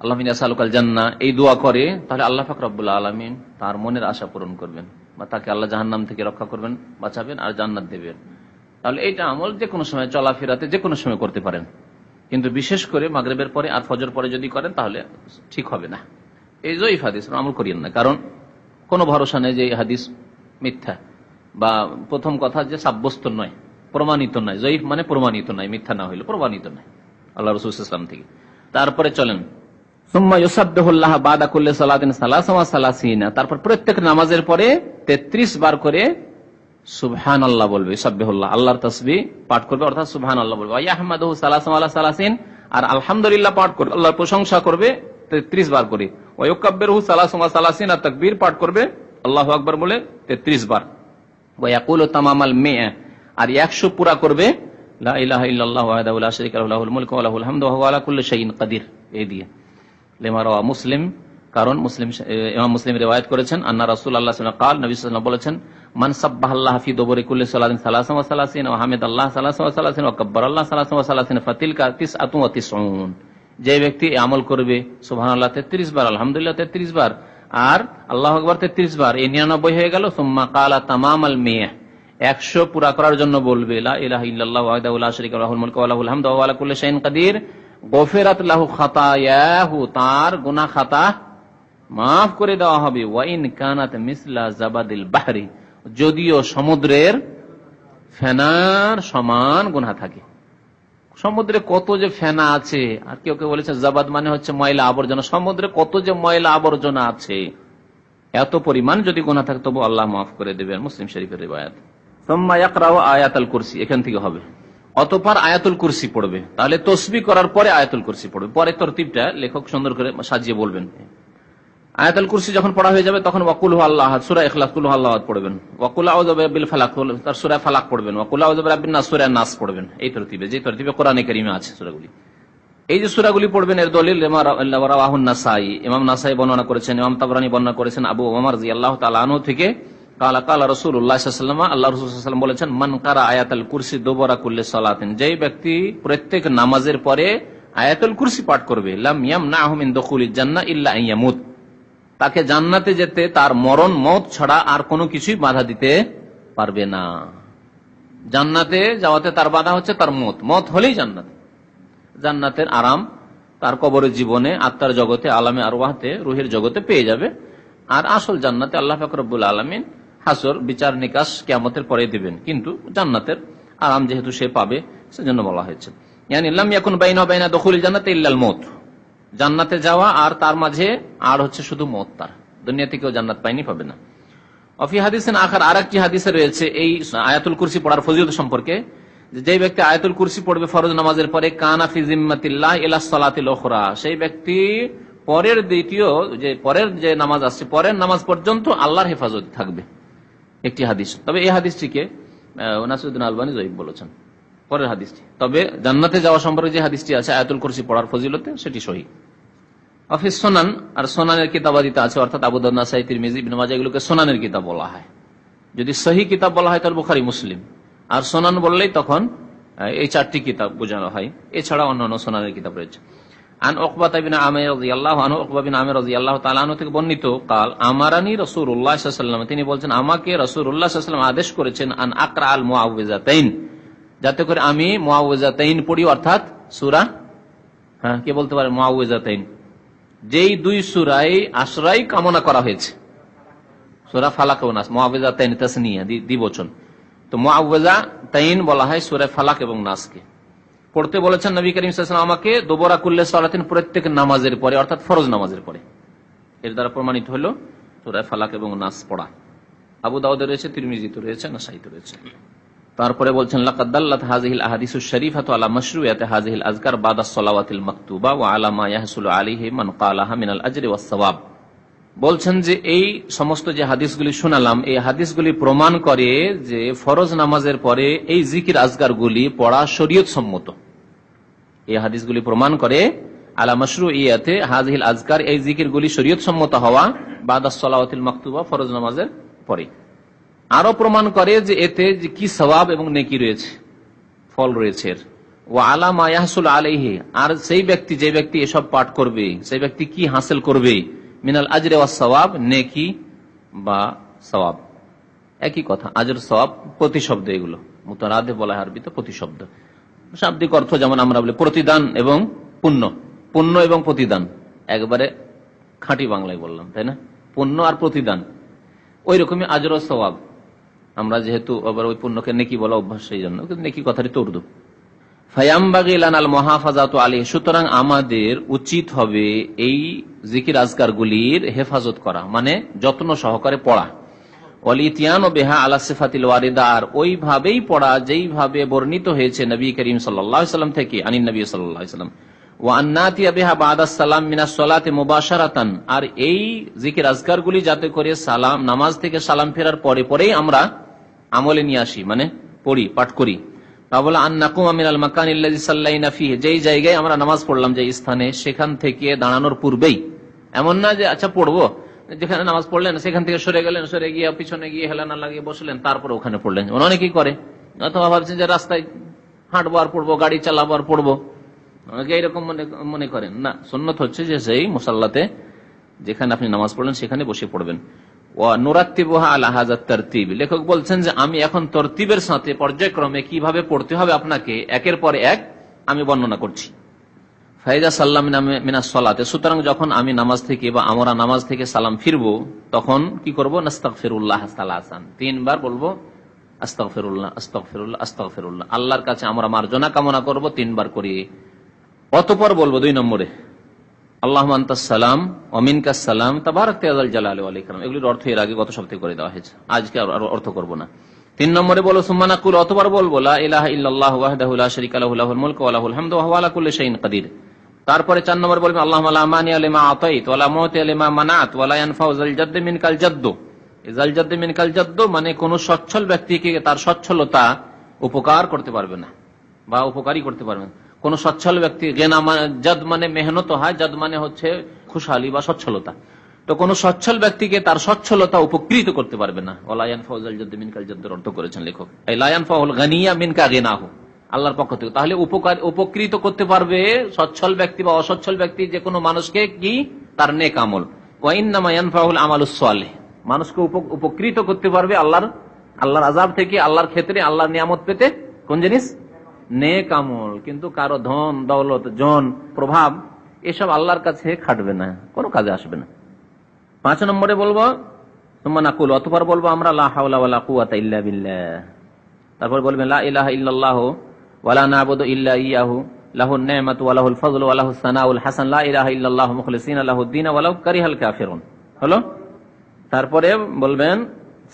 আল্লাহুম্মা ইন্নী আসআলুকাল জান্নাহ, এই দোয়া করে, তাহলে আল্লাহ পাক রব্বুল আলামিন তার মনের আশা পূরণ করবেন, বা তাকে আল্লাহ জাহান্নাম থেকে রক্ষা করবেন, বাঁচাবেন, আর জান্নাত দেবেন। তাহলে এইটা আমল যে কোনো সময়, চলাফেরাতে যে কোনো সময় করতে পারেন, কিন্তু বিশেষ করে মাগরিবের পরে আর ফজর পরে যদি করেন তাহলে ঠিক হবে না। এই যায়ীফ হাদিস আমল করিয়েন না, কারণ কোনো ভরসা নেই যে এই হাদিস মিথ্যা, বা প্রথম কথা যে সাব্যস্ত নয়, প্রমাণিত নয়। যায়ীফ মানে প্রমাণিত নয়, মিথ্যা না হইলে প্রমাণিত নয় আল্লাহ রাসূল সাল্লাল্লাহু আলাইহি ওয়াসাল্লাম থেকে। তারপরে চলেন, সুম্মা ইউসাব্বিহুল্লাহ বাদা কুল্লি সালাতিন সালাসা ওয়া সালাসিনা, তারপর প্রত্যেক নামাজের পরে 33 বার করে সুবহানাল্লাহ বলবে, ইউসাব্বিহুল্লাহ, আল্লাহর তাসবিহ পাঠ করবে, অর্থাৎ সুবহানাল্লাহ বলবে, ওয়া ইয়াহমাদুহু সালাসা ওয়া সালাসিন, আর আলহামদুলিল্লাহ পাঠ করবে, আল্লাহর প্রশংসা করবে 33 বার করে, ওয়া ইউকাব্বিরুহু সালাসা ওয়া সালাসিন, আর তাকবীর পাঠ করবে আল্লাহু আকবার বলে 33 বার, ওয়া ইয়াকুলু তামামাল মিআ, আর 100 পুরা করবে লা ইলাহা ইল্লাল্লাহু ওয়াহদাহু লা শারীকা লাহু লাহুল মুলকু ওয়া লাহুল হামদু ওয়া হুয়া আলা কুল্লি শাইইন কাদির। এই দিয়ে লিমা রাওয়া মুসলিম, কারণ ইমাম মুসলিম রিওয়ায়াত করেছেন, আন্না রাসূলুল্লাহ সাল্লাল্লাহু আলাইহি ওয়াসাল্লাম ক্বাল, নবী সাল্লাল্লাহু আলাইহি ওয়াসাল্লাম বলেছেন, মান সাব্বাহাল্লাহ ফি দুবুরি কুল্লি সালাতিন সালাসা ওয়া সালাসিন ওয়া হামিদাল্লাহ সালাসা ওয়া সালাসিন ওয়া কাব্বারাল্লাহ সালাসা ওয়া সালাসিন ফাতিলকা 99, যে ব্যক্তি আমল করবে সুবহানাল্লাহ 33 বার, আলহামদুলিল্লাহ 33 বার, আর আল্লাহু আকবার 33 বার, এই 99 হয়ে গেল। সুম্মা ক্বালা তামামাল মিআ, 100 পুরা করার জন্য বলবে লা ইলাহা ইল্লাল্লাহু ওয়াহদাহু লা শারীকা লাহু লাহুল মুলকু ওয়া লাহুল হামদু ওয়া হুয়া আলা কুল্লি শাইইন কাদির, গফিরাত লাহু খাতায়াহু, তার গুনাহ খাতা মাফ করে দেওয়া হবে, ওয়া ইন কানাত মিসলা জাবাদিল বাহরি, যদিও সমুদ্রের ফেনার সমান গুনাহ থাকে। সমুদ্রে কত যে ফেনা আছে, আর কেউ কেউ বলেছে জাবাদ মানে হচ্ছে ময়লা আবর্জনা, সমুদ্রে কত যে ময়লা আবর্জনা আছে, এত পরিমাণ যদি গুনাহ থাকে তবু আল্লাহ মাফ করে দেবেন। মুসলিম শরীফের রিওয়ায়াত। সুম্মা ইয়াকরাউ আয়াতুল কুরসি, এখান থেকে হবে, অতঃপর আয়াতুল কুরসি পড়বে, তাহলে তাসবিহ করার পরে আয়াতুল কুরসি পড়বে। পরে তরতিবটা লেখক সুন্দর করে সাজিয়ে বলবেন। আয়াতুল কুরসি যখন পড়া হয়ে যাবে তখন ওয়াকুল হু আল্লাহ আহাদ, সূরা ইখলাস কুল হু আল্লাহু আহাদ পড়বেন, ওয়াকুল আউযু বিল ফালাক, তার সূরা ফালাক পড়বেন, ওয়াকুল আউযু বিরাব্বিন নাস, সূরা নাস পড়বেন। এই তরতিবে, যে তরতিবে কোরআনে কারীমে আছে সূরাগুলি, এই যে সূরাগুলি পড়বেন, এর দলিল রাওয়াহুন নাসাই, ইমাম নাসাই বর্ণনা করেছেন, ইমাম তাবরানী বর্ণনা করেছেন আবু ওমর রাদিয়াল্লাহু তাআলা আনহু থেকে, কালা কালা রাসূলুল্লাহ সাল্লাল্লাহু আলাইহি ওয়াসাল্লাম, আল্লাহ রাসূল সাল্লাল্লাহু আলাইহি ওয়াসাল্লাম বলেছেন, মান কারা আয়াতুল কুরসি দুবরা কুল্লি সালাতিন, যেই ব্যক্তি প্রত্যেক নামাজের পরে আয়াতুল কুরসি পাঠ করবে, লাম ইয়ামনাহু মিন দুখুলিল জান্নাহ ইল্লা আন ইয়ামুত, তাকে জান্নাতে যেতে তার মরণ, মত ছাড়া আর কোনো কিছুই বাধা দিতে পারবে না। জান্নাতে যাওয়াতে তার বাধা হচ্ছে তার মত, মত হলেই জান্নাত, জান্নাতের আরাম তার কবরের জীবনে, আত্মার জগতে, আলামে আরওয়াহতে, রুহের জগতে পেয়ে যাবে। আর আসল জান্নাতে আল্লাহ পাক রব্বুল আলামিন হাসর, বিচার নিকাশ কিয়ামতের পরে দিবেন, কিন্তু জান্নাতের আরাম যেহেতু সে পাবে সেজন্য বলা হয়েছে, ইয়ানি লাম ইয়াকুন বাইনা বাইনা দুখুলিল জান্নাতি ইল্লাল মউত, জান্নাতে যাওয়া আর তার মাঝে আর হচ্ছে শুধু মত, তার দুনিয়াতে কেউ জান্নাত পায়নি, পাবে না। অফি হাদিসেন আখার, আরেকটি হাদিসে রয়েছে এই আয়াতুল কুরসি পড়ার ফজিলত সম্পর্কে, যে ব্যক্তি আয়াতুল কুরসি পড়বে ফরজ নামাজের পরে, কানা ফি জিম্মাতিল্লাহ ইলা সালাতিল উখরা, সেই ব্যক্তি পরের পরের যে নামাজ আসছে, পরের নামাজ পর্যন্ত আল্লাহর হেফাজত থাকবে। একটি হাদিস, তবে এই হাদিসটিকে নাসিরুদ্দিন আলবানী যায়ীফ বলেছেন। পরের হাদিসটি। তবে জান্নাতে যাওয়া সম্পর্কে যে হাদিসটি আছে আয়াতুল কুরসি পড়ার ফজিলতে, সেটি সহিহ। অফিস সোনান, আর সোনানের কিতাবাদিতে আছে, অর্থাৎ আবু দাউদ, নাসাই, তিরমিজি, ইবনে মাজাহ, এগুলোকে সোনানের কিতাব বলা হয়। যদি সহিহ কিতাব বলা হয় তাহলে বুখারী, মুসলিম, আর সোনান বললেই তখন এই 4টি কিতাব বোঝানো হয়। এছাড়া অন্যান্য সোনানের কিতাব রয়েছে। আন উকবা ইবনে আমির রাদিয়াল্লাহু আনহু, উকবা বিন আমির রাদিয়াল্লাহু তাআলা আনহু থেকে বর্ণিত, কাল আমারানি রাসূলুল্লাহ সাল্লাল্লাহু আলাইহি ওয়াসাল্লাম, তিনি বলছেন আমাকে রাসূলুল্লাহ সাল্লাল্লাহু আলাইহি ওয়াসাল্লাম আদেশ করেছেন আন আকরা আল মুআউযিজাতাইন, যাতে করে আমি মুআউযিজাতাইন পড়ি, অর্থাৎ সূরা, কে বলতে পারে মুআউযিজাতাইন, যেই 2 সূরায় আশ্রয় কামনা করা হয়েছে, সূরা ফালাক ও নাস। মুআউযিজাতাইন তাসনিয়া, দ্বিবচন, তো মুআউযিজাতাইন বলা হয় সূরা ফালাক এবং নাসকে। পড়তে বলেছেন নবী করিম সাল্লাল্লাহু আলাইহি ওয়াসাল্লাম আমাকে দুবরা কুল্লি সালাতিন, প্রত্যেক নামাজের পরে, অর্থাৎ ফরজ নামাজের পরে। এর দ্বারা প্রমাণিত হলো সূরা ফালাক এবং নাস পড়া। আবু দাউদে রয়েছে, তিরমিজিতে রয়েছে, নাসাইতে রয়েছে। তারপরে বলছেন লাকাদ দাল্লাত হাযিহিল আহাদিসুশ শরীফাতু আলা মাশরুইয়াতি হাযিহিল আযকার বাদা সলাওয়াতিল মাকতুবা ওয়া আলা মা ইয়াহসুলু আলাইহি মান ক্বালাহা মিনাল আজরি ওয়াস সাওয়াব। বলছেন যে এই সমস্ত যে হাদিসগুলি শোনালাম, এই হাদিসগুলি প্রমাণ করে যে ফরজ নামাজের পরে এই জিকির আজকারগুলি পড়া শরীয়ত সম্মত। এই হাদিসগুলি প্রমাণ করে আলা মাশরুইয়াতি হাযিহিল আযকার, এই জিকিরগুলি শরীয়ত সম্মত হওয়া বাদা সলাওয়াতিল মাকতুবা, ফরজ নামাজের পরে। আরো প্রমাণ করে যে এতে যে কি সওয়াব এবং নেকি রয়েছে, ফল রয়েছে। ওয়া আলা মা ইয়াহসুল আলাইহি, আর সেই ব্যক্তি, যে ব্যক্তি এসব পাঠ করবে, সেই ব্যক্তি কি হাসিল করবে, মিনাল আজরি ওয়াস সাওয়াব, নেকি বা সওয়াব, একই কথা। আজর সওয়াব প্রতিশব্দ, এগুলো মুতারাদিফ বলা হয় আরবিতে, প্রতিশব্দ। শাব্দিক অর্থ যেমন আমরা বলি প্রতিদান এবং পুণ্য, পুণ্য এবং প্রতিদান, একবারে খাঁটি বাংলায় বললাম, তাই না? পুণ্য আর প্রতিদান, ওই রকমই আজর ও সওয়াব। আমরা যেহেতু আবার ওই পুণ্যকে নেকি বলা অভ্যাস, সেই জন্য নেকি কথাটি তো উর্দু। ফায়ামবাগি লানাল মুহাফাজাতু আলাইহি, সুতরাং আমাদের উচিত হবে এই জিকির আজকারগুলির হেফাজত করা, মানে যত্ন সহকারে পড়া। ওয়ালিতিয়ানু বিহা আলা সিফাতিল ওয়ারিদা, আর ওইভাবেই পড়া যেইভাবে বর্ণিত হয়েছে নবী করিম সাল্লাল্লাহু আলাইহি ওয়াসাল্লাম থেকে, আনিন নবী সাল্লাল্লাহু আলাইহি ওয়াসাল্লাম। ওয়া আন্নাতিয়া বিহা বাদাস সালাম মিনাস সালাতি মুবাশারাতান, আর এই জিকির আজকারগুলি যাতে করে সালাম, নামাজ থেকে সালাম ফেরার পরে পরেই আমরা আমলে নিয়ে আসি, মানে পড়ি, পাঠ করি। তা বলে আন্নাকুমা মিনাল মাকানিল্লাযী সাল্লাইনা ফিহি, যেই জায়গায় আমরা নামাজ পড়লাম, যে স্থানে, সেখান থেকে দাঁড়ানোর পূর্বেই। এমন না যে আচ্ছা পড়বো, যেখানে নামাজ পড়লেন সেখান থেকে সরে গেলেন, সরে গিয়ে পিছনে গিয়ে হেলানা লাগিয়ে বসলেন, তারপরে ওখানে পড়লেন, অনেকেই করে। অথবা ভাবছেন যে রাস্তায় হাঁটবো আর পড়বো, গাড়ি চালাবো আর পড়বো, অনেকে এইরকম মনে করেন। না, সুন্নত হচ্ছে যে সেই মুসাল্লাতে যেখানে আপনি নামাজ পড়লেন সেখানে বসে পড়বেন। নুরাত্তিবুহা আলা হাযাত তারতিব, লেখক বলছেন যে আমি এখন তরতিবের সাথে, পর্যায়ক্রমে কিভাবে পড়তে হবে আপনাকে একের পর এক আমি বর্ণনা করছি। ফাইদা সাল্লাম মিনাস সালাতে, সুতরাং যখন আমি নামাজ থেকে বা আমরা নামাজ থেকে সালাম ফিরবো, তখন কি করব? নাস্তাগফিরুল্লাহ সালাসান, 3 বার বলবো আস্তাগফিরুল্লাহ আস্তাগফিরুল্লাহ আস্তাগফিরুল্লাহ, আল্লাহর কাছে আমরা মার্জনা কামনা করব 3 বার করে। অতঃপর বলবো 2 নম্বরে আল্লাহুম্মা আনতাস সালাম ওয়া মিনকাস সালাম তাবারাকতা ইয়াল জালালি ওয়াল ইকরাম। এগুলোর অর্থ এর আগে গত সপ্তাহে করে দেওয়া হয়েছে, আজকে আর অর্থ করব না। 3 নম্বরে বলো সুম্মা নাকুল, অতঃপর বলবো লা ইলাহা ইল্লাল্লাহু ওয়াহদাহু লা শারীকা লাহু লাহুল মুলকু ওয়া লাহুল হামদু ওয়া হুয়া আলা কুল্লি শাইইন কাদির। তারপরে 4 নম্বরে বলবেন আল্লাহুম্মা লা মানিয়া লিমা আতাইত ওয়া লা মুতিয়া লিমা মানাত ওয়া লা ইয়ানফাউ যাল জাদ্দি মিনকাল জাদ্দু। জাল জাদ্দি মিনকাল জাদ্দু মানে কোন সচ্ছল ব্যক্তিকে তার সচ্ছলতা উপকার করতে পারবে না বা উপকারী করতে পারবে না। কোন সচ্ছল ব্যক্তি, জাদ মানে মেহনত হয়, জাদ মানে হচ্ছে খুশহালি বা সচ্ছলতা, তো কোন সচ্ছল ব্যক্তিকে তার সচ্ছলতা উপকৃত করতে পারবে না। ওয়া লা ইয়ানফাউ যাল জাদ্দি মিনকাল জাদ্দুর অর্থ করেছেন লেখক, এই লা ইয়ানফাউল গানিয়া মিনকা গিনাহু, আল্লাহর পক্ষ থেকে। তাহলে উপকৃত করতে পারবে সচ্ছল ব্যক্তি বা অসচ্ছল ব্যক্তি যে কোনো মানুষকে, কি? তার নেক আমল। ওয়া ইন্নামা ইয়ানফাউল আমালুস সালিহ, মানুষকে উপকৃত করতে পারবে আল্লাহর আযাব থেকে, আল্লাহর ক্ষেত্রে, আল্লাহর নিয়ামত পেতে কোন জিনিস? নেক আমল। কিন্তু কারো ধন দৌলত, জন, প্রভাব, এসব আল্লাহর কাছে খাটবে না, কোনো কাজে আসবে না। 5 নম্বরে বলবো সুম্মা নাকুল, অতঃপর বলবো আমরা লা হাওলা ওয়ালা কুওয়াতা ইল্লা বিল্লাহ। তারপর বলবেন লা ইলাহা ইল্লাল্লাহু ওয়ালা না'বুদু ইল্লা ইয়্যাহু লাহুন নি'মাতু ওয়া লাহুল ফাযলু ওয়া লাহুস সানাউল হাসান লা ইলাহা ইল্লাল্লাহু মুখলিসিনা লাহুদ-দীন ওয়ালাউ কারিহাল কাফিরুন। হলো? তারপরে বলবেন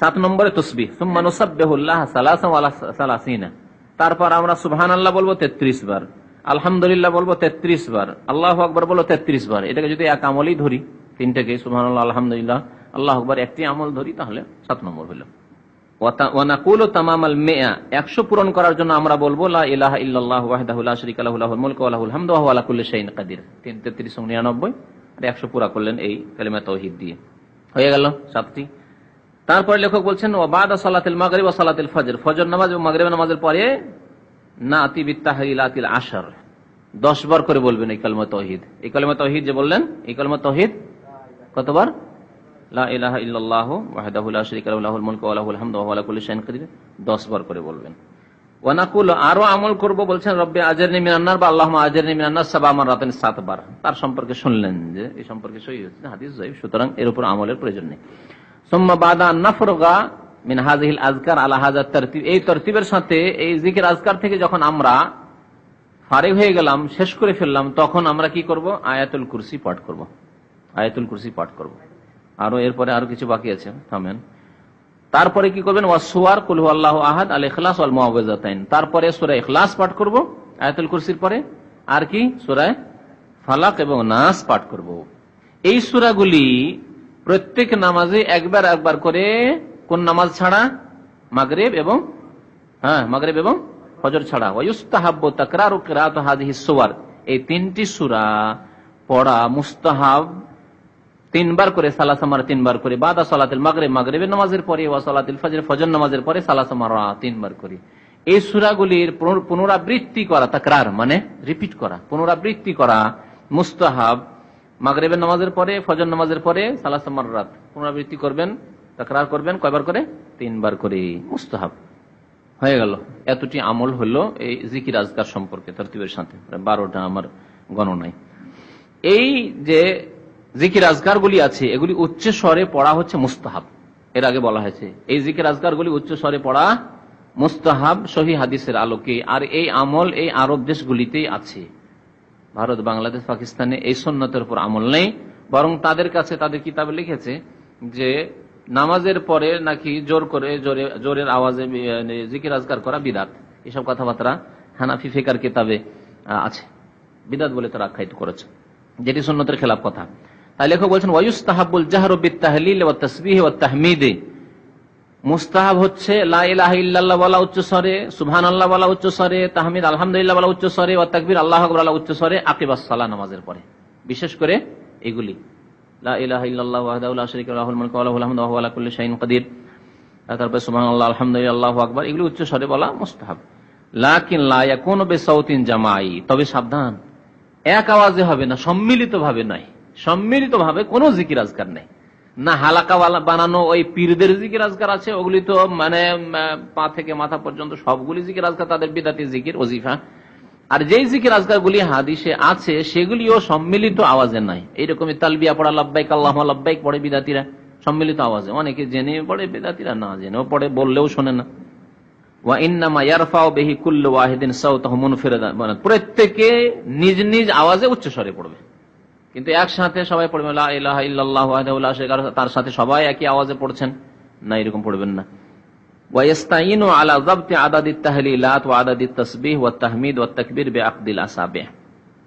7 নম্বরে তাসবিহ, সুম্মা নুসাব্বিহুল্লাহ সালাসান ওয়া সালাসিনা। তারপর আমরা সুবহানাল্লাহ বলবো 33 বার, আলহামদুলিল্লাহ বলবো 33 বার, আল্লাহু আকবার বলবো 33 বার। এটাকে যদি এক আমলই ধরি, 3টাকে সুবহানাল্লাহ, আলহামদুলিল্লাহ, আল্লাহু আকবার, একটি আমল ধরি, তাহলে 7 নম্বর হলো। ওয়ানাকুলু তামামাল মিআ 100 পূরণ করার জন্য আমরা বলবো লা ইলাহা ইল্লাল্লাহু ওয়াহদাহু লা শারীকা লাহু লাহুল মুলকু ওয়া লাহুল হামদু ওয়া হুয়া আলা কুল্লি শাইইন কাদির। 333 99 আর 100 পুরা করলেন এই কালিমা তাওহীদ দিয়ে। হয়ে গেল 7টি। তারপরে লেখক বলছেন ওয়া বাদা সালাতিল মাগরিব ওয়া সালাতিল ফজর, ফজর নামাজ এবং মাগরিব নামাজের পরে নাতি বিত্তাহলিলাতিল আশর 10 বার করে বলবেন এই কালিমা তাওহীদ। এই কালিমা তাওহীদ যে বললেন, এই কালিমা তাওহীদ কতবার? লা ইলাহা ইল্লাল্লাহু ওয়াহদাহু লা শারীকা লাহু লাহুল মুলকু ওয়া লাহুল হামদু ওয়া হুয়া আলা কুল্লি শাইইন কাদির 10 বার করে বলবেন। ওয়া নাকুল, আরো আমল করব বলছেন রব্বি আজরনি মিনান নার বা আল্লাহুম্মা আজরনি মিনান নার 7 মারাতান 7 বার। তার সম্পর্কে শুনলেন যে এই সম্পর্কে সহিহ হাদিস যায়িফ, সুতরাং এর উপর আমলের প্রয়োজন নেই। সুম্মা বাদা আন নাফরগা মিন হাযিহিল আযকার আলা হাযা তারতিব, এই তরতিবের সাথে এই জিকির আজকার থেকে যখন আমরা ফারিগ হয়ে গেলাম, শেষ করে ফেললাম, তখন আমরা কি করব? আয়াতুল কুরসি পাঠ করব। আয়াতুল কুরসি পাঠ করব। আরো এরপরে আরো কিছু বাকি আছে, থামেন। তারপরে কি করবেন? ওয়াসওয়ার কুল হুয়াল্লাহু আহাদ আল ইখলাস ওয়াল মুআউযাতাইন, তারপরে সূরা ইখলাস পাঠ করব আয়াতুল কুরসির পরে, আর কি সূরা ফালাক এবং নাস পাঠ করব। এই সূরাগুলি প্রত্যেক নামাজে একবার একবার করে, কোন নামাজ ছাড়া? মাগরিব এবং ফজর ছাড়া। ওয়ায়ুস্তাহাব্বু তাকরারু কিরাআতু হাযিহিস সুওয়ার, এই 3টি সূরা পড়া মুস্তাহাব 3 বার করে, সালাসা মারা 3 বার করে, বাদা সালাতুল মাগরিব মাগরিবের নামাজের পরে, ওয়া সালাতুল ফজর ফজর নামাজের পরে সালাসা মারা 3 বার করে। এই সূরাগুলির পুনরাবৃত্তি করা, তাকরার মানে রিপিট করা, পুনরাবৃত্তি করা মুস্তাহাব। মাগরিবের নামাজের পরে, ফজর নামাজের পরে সালাসা মাররাত পুনরাবৃত্তি করবেন, তাকরার করবেন কয়বার করে? 3 বার করে, মুস্তাহাব। হয়ে গেল। এতটি আমল হলো এই জিকির আজকার সম্পর্কে তরতিবের সাথে, 12টা আমার গণনায়। এই যে জিকির আজকার গুলি আছে, এগুলি উচ্চ স্বরে পড়া হচ্ছে মুস্তাহাব। এর আগে বলা হয়েছে এই জিকির আজকার গুলি উচ্চ স্বরে পড়া মুস্তাহাব সহিহ হাদিসের আলোকে। আর এই আমল এই আরব দেশগুলিতেই আছে। ভারত, বাংলাদেশ, পাকিস্তানে এই সুন্নতের উপর আমল নেই, বরং তাদের কাছে তাদের কিতাবে লিখেছে যে নামাজের পরে নাকি জোরের আওয়াজে জিকির আজকার করা বিদাত। এসব কথাবার্তা হানাফি ফিকার কিতাবে আছে, বিদাত বলে তারা আখ্যায়িত করেছে, যেটি সুন্নতের খেলাফ কথা। তাই লেখক বলছেন ওয়ায়ুস্তাহাব্বুল জাহরু বিত-তাহলিল ওয়াত তাসবিহ ওয়াত তাহমিদ, মুস্তাহাব হচ্ছে লা ইলাহা ইল্লাল্লাহ বলা উচ্চ স্বরে, সুবহানাল্লাহ বলা উচ্চ স্বরে, তাহমিদ আলহামদুলিল্লাহ বলা উচ্চ স্বরে, ওয়াত তাকবীর আল্লাহু আকবার বলা উচ্চ স্বরে আকিবাস সালাহ নামাজের পরে। বিশেষ করে এগুলি লা ইলাহা ইল্লাল্লাহু ওয়াহদাহু লা শারীকা লাহু লাহুল মুলকু ওয়া লাহুল হামদু ওয়া হুয়া আলা কুল্লি শাইইন কাদির, তারপরে সুবহানাল্লাহ আলহামদুলিল্লাহ আল্লাহু আকবার, এগুলি উচ্চ স্বরে বলা মুস্তাহাব। লাকিন লা ইয়াকুনু বিসাউতিন জামাই, তবে সাবধান, এক আওয়াজে হবে না, সম্মিলিত ভাবে নয়। সম্মিলিত ভাবে কোন জিকির আজকার নেই, না হালাকা বানানো ওই পীরদের জিকির আজকার আছে, ওগুলি তো মানে পা থেকে মাথা পর্যন্ত সবগুলি জিকির আজকার তাদের বিদাতি জিকির ওজিফা। আর যেই জিকির আজকার গুলি হাদিসে আছে সেগুলিও সম্মিলিত আওয়াজে নাই। এইরকমই তালবিয়া পড়া, লাব্বাইক আল্লাহুম্মা লাব্বাইক পড়ে বিদাতিরা সম্মিলিত আওয়াজে, অনেকে জেনে পড়ে বিদাতিরা না জেনেও পড়ে, বললেও শোনে না। ওয়া ইন্নামা ইয়ারফাউ বিহি কুল্লু ওয়াহিদিন সাওতাহু মুনফিরাদান, মানে প্রত্যেকে নিজ নিজ আওয়াজে উচ্চ স্বরে পড়বে, কিন্তু একসাথে সবাই পড়বে লা ইলাহা ইল্লাল্লাহু ওয়াহদাহু লা শারীকা লাহু, তার সাথে সবাই একই আওয়াজে পড়ছেন না, এরকম পড়বেন না। ওয়া ইস্তাইনু আলা যাবতি আদাদিত তাহলিলাত ওয়া আদাদিত তাসবিহ ওয়াত তাহমিদ ওয়াত তাকবীর বিআকদিল আসাবিহ,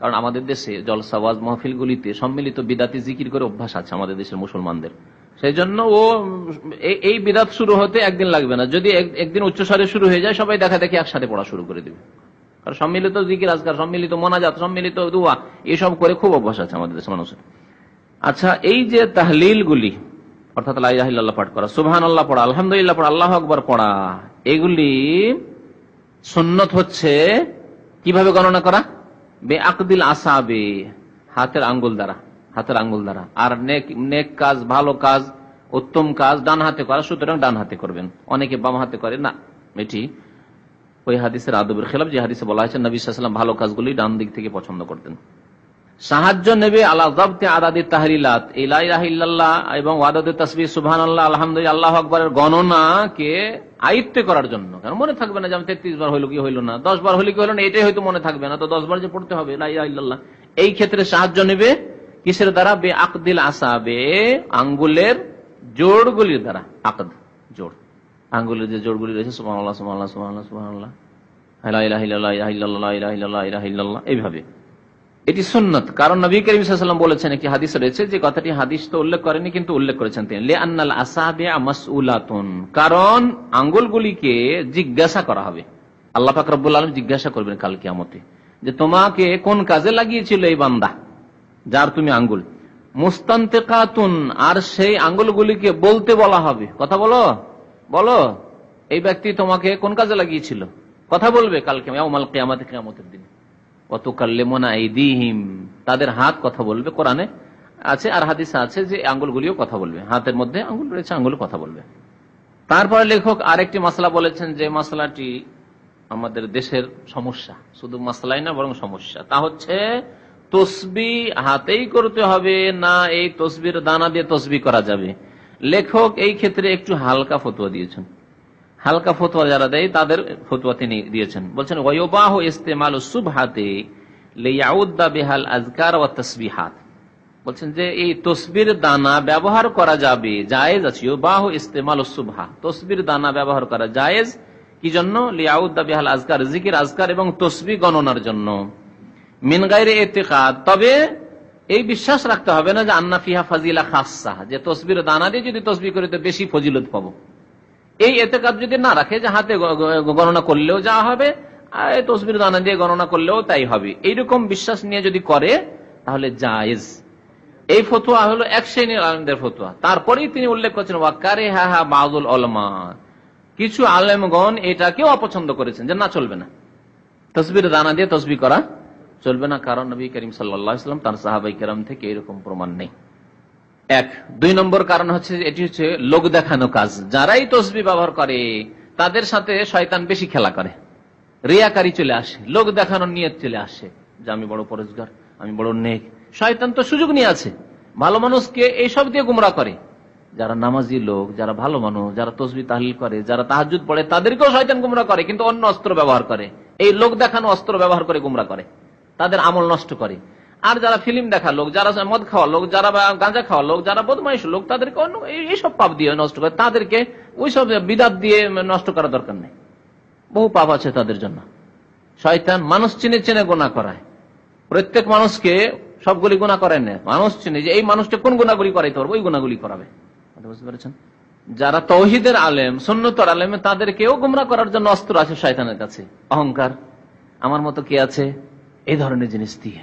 কারণ আমাদের দেশে জলসা ওয়াজ মাহফিলগুলিতে সম্মিলিত বিদাতি জিকির করে অভ্যাস আছে আমাদের দেশের মুসলমানদের। সেই জন্য ও এই বিদাত শুরু হতে একদিন লাগবে না, যদি একদিন উচ্চস্বরে শুরু হয়ে যায় সবাই দেখা দেখি একসাথে পড়া শুরু করে দিবে, কারণ সম্মিলিত জিকির আজকার, সম্মিলিত মোনাজাত, সম্মিলিত দুয়া এসব করে খুব অভ্যাস আছে আমাদের দেশের মানুষের। আচ্ছা, এই যে তাহলিল গুলি অর্থাৎ লা ইলাহা ইল্লাল্লাহ পাঠ করা, সুবহানাল্লাহ পড়া, আলহামদুলিল্লাহ পড়া, আল্লাহু আকবার পড়া, এগুলি সুন্নত হচ্ছে কিভাবে গণনা করা? বেআকদিল আসাবে, হাতের আঙ্গুল দ্বারা, হাতের আঙ্গুল দ্বারা। আর নেক কাজ, ভালো কাজ, উত্তম কাজ ডান হাতে করা, সুতরাং ডান হাতে করবেন। অনেকে বাম হাতে করে না, এটি ওই হাদিসের আদবের খেলাফ, যে হাদিসে বলা হয়েছে নবী সাল্লাল্লাহু আলাইহি ওয়াসাল্লাম ভালো কাজগুলি ডান দিক থেকে পছন্দ করতেন। সাহায্য নেবে আলা যাবতি আদাদিত তাহলিলাত, লা ইলাহা ইল্লাল্লাহ এবং আদাদিত তাসবিহ সুবহানাল্লাহ আলহামদুলিল্লাহ আল্লাহু আকবারের গণনাকে আয়ত্ত করার জন্য। কারণ মনে থাকবে না যে আমি 33 বার হইল কি হইল না, 10 বার হইল কি হইল না, এটাই হয়তো মনে থাকবে না, তো 10 বার যে পড়তে হবে লা ইলাহা ইল্লাল্লাহ। এই ক্ষেত্রে সাহায্য নেবে কিসের দ্বারা? বেআকদিল আসাবে, আঙ্গুলের জোড়গুলির দ্বারা। আকদ জোড়, আঙ্গুলের যে জোড়গুলি রয়েছে, সুবহানাল্লাহ সুবহানাল্লাহ সুবহানাল্লাহ সুবহানাল্লাহ, লা ইলাহা ইল্লাল্লাহ লা ইলাহা ইল্লাল্লাহ লা ইলাহা ইল্লাল্লাহ লা ইলাহা ইল্লাল্লাহ, এইভাবে এটি সুন্নত, কারণ নবী করিম সাল্লাল্লাহু আলাইহি ওয়াসাল্লাম বলেছেন, একটি হাদিস রয়েছে, যে কথাটি হাদিস তো উল্লেখ করেনি কিন্তু উল্লেখ করেছেন তিনি, লিআন্নাল আসাবিআ মাসউলাতুন, কারণ আঙ্গুলগুলিকে জিজ্ঞাসা করা হবে। আল্লাহ পাক রব্বুল আলামিন জিজ্ঞাসা করবেন কাল কিয়ামতে যে তোমাকে কোন কাজে লাগিয়েছিল এই বান্দা যার তুমি আঙ্গুল। মুস্তানতিকাতুন, আর সেই আঙ্গুলগুলিকে বলতে বলা হবে, কথা বলো বলো এই ব্যক্তি তোমাকে কোন কাজে লাগিয়েছিল, কথা বলবে কালকে ইয়াউমাল কিয়ামাতে, কিয়ামতের দিন। ওয়াতুকাল্লিমুনা আইদিহিম, তাদের হাত কথা বলবে, কোরআনে আছে আর হাদিসে আছে যে আঙ্গুলগুলিও কথা বলবে, হাতের মধ্যে আঙ্গুল রয়েছে, আঙ্গুল কথা বলবে। তারপরে লেখক আরেকটি মাসলা বলেছেন, যে মাসলাটি আমাদের দেশের সমস্যা, শুধু মাসলাই না বরং সমস্যা, তা হচ্ছে তসবিহ হাতেই করতে হবে না এই তসবির দানা দিয়ে তসবিহ করা যাবে। লেখক এই ক্ষেত্রে একটু হালকা ফতোয়া দিয়েছেন, হালকা ফতোয়া যারা দেয় তাদের ফতোয়া তিনি দিয়েছেন। বলছেন ওয়ায়ুবাহু ইস্তেমালুস সুবহাতি লিয়াউদ্দা বিহাল আযকার ওয়াত তাসবিহাত, বলছেন যে এই তসবির দানা ব্যবহার করা যাবে, জায়েজ আছে। ইউবাহু ইস্তেমালুস সুবহা, তসবির দানা ব্যবহার করা জায়েজ, কি জন্য? লিয়াউদ্দা বিহাল আযকার, জিকির আযকার এবং তসবিহ গণনার জন্য। মিন গায়রি ইতিকাদ, তবে এই বিশ্বাস রাখতে হবে না যে আন্না ফিহা ফাজিলা খাসসা, যে তসবির দানা দিয়ে যদি তসবিহ করি তো বেশি ফজিলত পাবো। এই এতেকাদ যদি না রাখে যে হাতে গণনা করলেও যা হবে, আর তসবির দানা দিয়ে গণনা করলেও তাই হবে, এইরকম বিশ্বাস নিয়ে যদি করে তাহলে জায়েজ। এই ফতোয়া হলো এক শ্রেণীর আলেমদের ফতোয়া। তারপরেই তিনি উল্লেখ করছেন ওয়াকারিহা বাযুল উলামা, কিছু আলেমগণ এটাকেও অপছন্দ করেছেন, যে না চলবে না, তসবির দানা দিয়ে তসবিহ করা চলবে না, কারণ নবী করিম সাল্লাল্লাহু আলাইহি ওয়াসাল্লাম তার সাহাবায়ে কেরাম থেকে এরকম প্রমাণ নেই। এক। দুই নম্বর কারণ হচ্ছে এটি হচ্ছে লোক দেখানো কাজ, যারাই তসবিহ ব্যবহার করে তাদের সাথে শয়তান বেশি খেলা করে, রিয়াকারী চলে আসে, লোক দেখানোর নিয়ত চলে আসে যে আমি বড় পরেজগার, আমি বড় নেক। শয়তান তো সুযোগ নিয়ে আছে, ভালো মানুষকে এইসব দিয়ে গুমরাহ করে। যারা নামাজি লোক, যারা ভালো মানুষ, যারা তসবিহ তাহলিল করে, যারা তাহাজ্জুদ পড়ে, তাদেরকেও শয়তান গুমরাহ করে, কিন্তু অন্য অস্ত্র ব্যবহার করে, এই লোক দেখানো অস্ত্র ব্যবহার করে গুমরাহ করে, তাদের আমল নষ্ট করে। আর যারা ফিল্ম দেখা লোক, যারা মদ খাওয়া লোক, যারা গাঁজা খাওয়া লোক, যারা বদমাইশ লোক, তাদেরকে অন্য এইসব পাপ দিয়ে নষ্ট করে, তাদেরকে ওইসব বিদাত দিয়ে নষ্ট করার দরকার নেই, বহু পাপ আছে তাদের জন্য। শয়তান মানুষ চিনে চিনে গুনাহ করায়, প্রত্যেক মানুষকে সবগুলি গুনাহ করায় না, মানুষ চিনে যে এই মানুষটা কোন গুনাহগুলি করাইতে পারবে ওই গুনাহগুলি করাবে, বুঝতে পেরেছেন? যারা তাওহীদের আলেম, সুন্নতের আলেম, তাদেরকেও গুমরাহ করার জন্য অস্ত্র আছে শয়তানের কাছে, অহংকার, আমার মতো কে আছে, এই ধরনের জিনিস দিয়ে,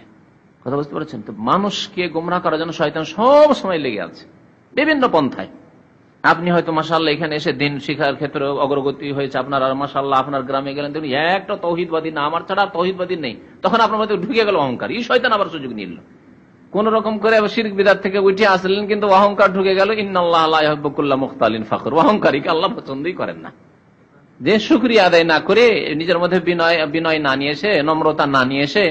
কথা বুঝতে পারছেন? তো মানুষকে গুমরাহ করার জন্য শয়তান সব সময় লেগে আছে বিভিন্ন পন্থায়। আপনি হয়তো মাশাআল্লাহ এখানে এসে দিন শিক্ষার ক্ষেত্রে অগ্রগতি হয়েছে আপনার, আর মাশাআল্লাহ আপনার গ্রামে গেলেন দেখুন একটা তাওহীদবাদী না, আমার ছাড়া তাওহীদবাদী নেই, তখন আপনার মধ্যে ঢুকে গেল অহংকার, এই শয়তান আবার সুযোগ নিল, কোন রকম করে শিরক বিদআত থেকে উঠে আসলেন, কিন্তু অহংকার ঢুকে গেল। ইন্নাল্লাহ লা ইউহিব্বু কুল্লা মুখতালিন ফাখর, অহংকারীকে আল্লাহ পছন্দই করেন না। যে শুকরিয়া আদায় না করে, নিজের মধ্যে বিনয় না নিয়ে এসে, নম্রতা না নিয়ে এসে,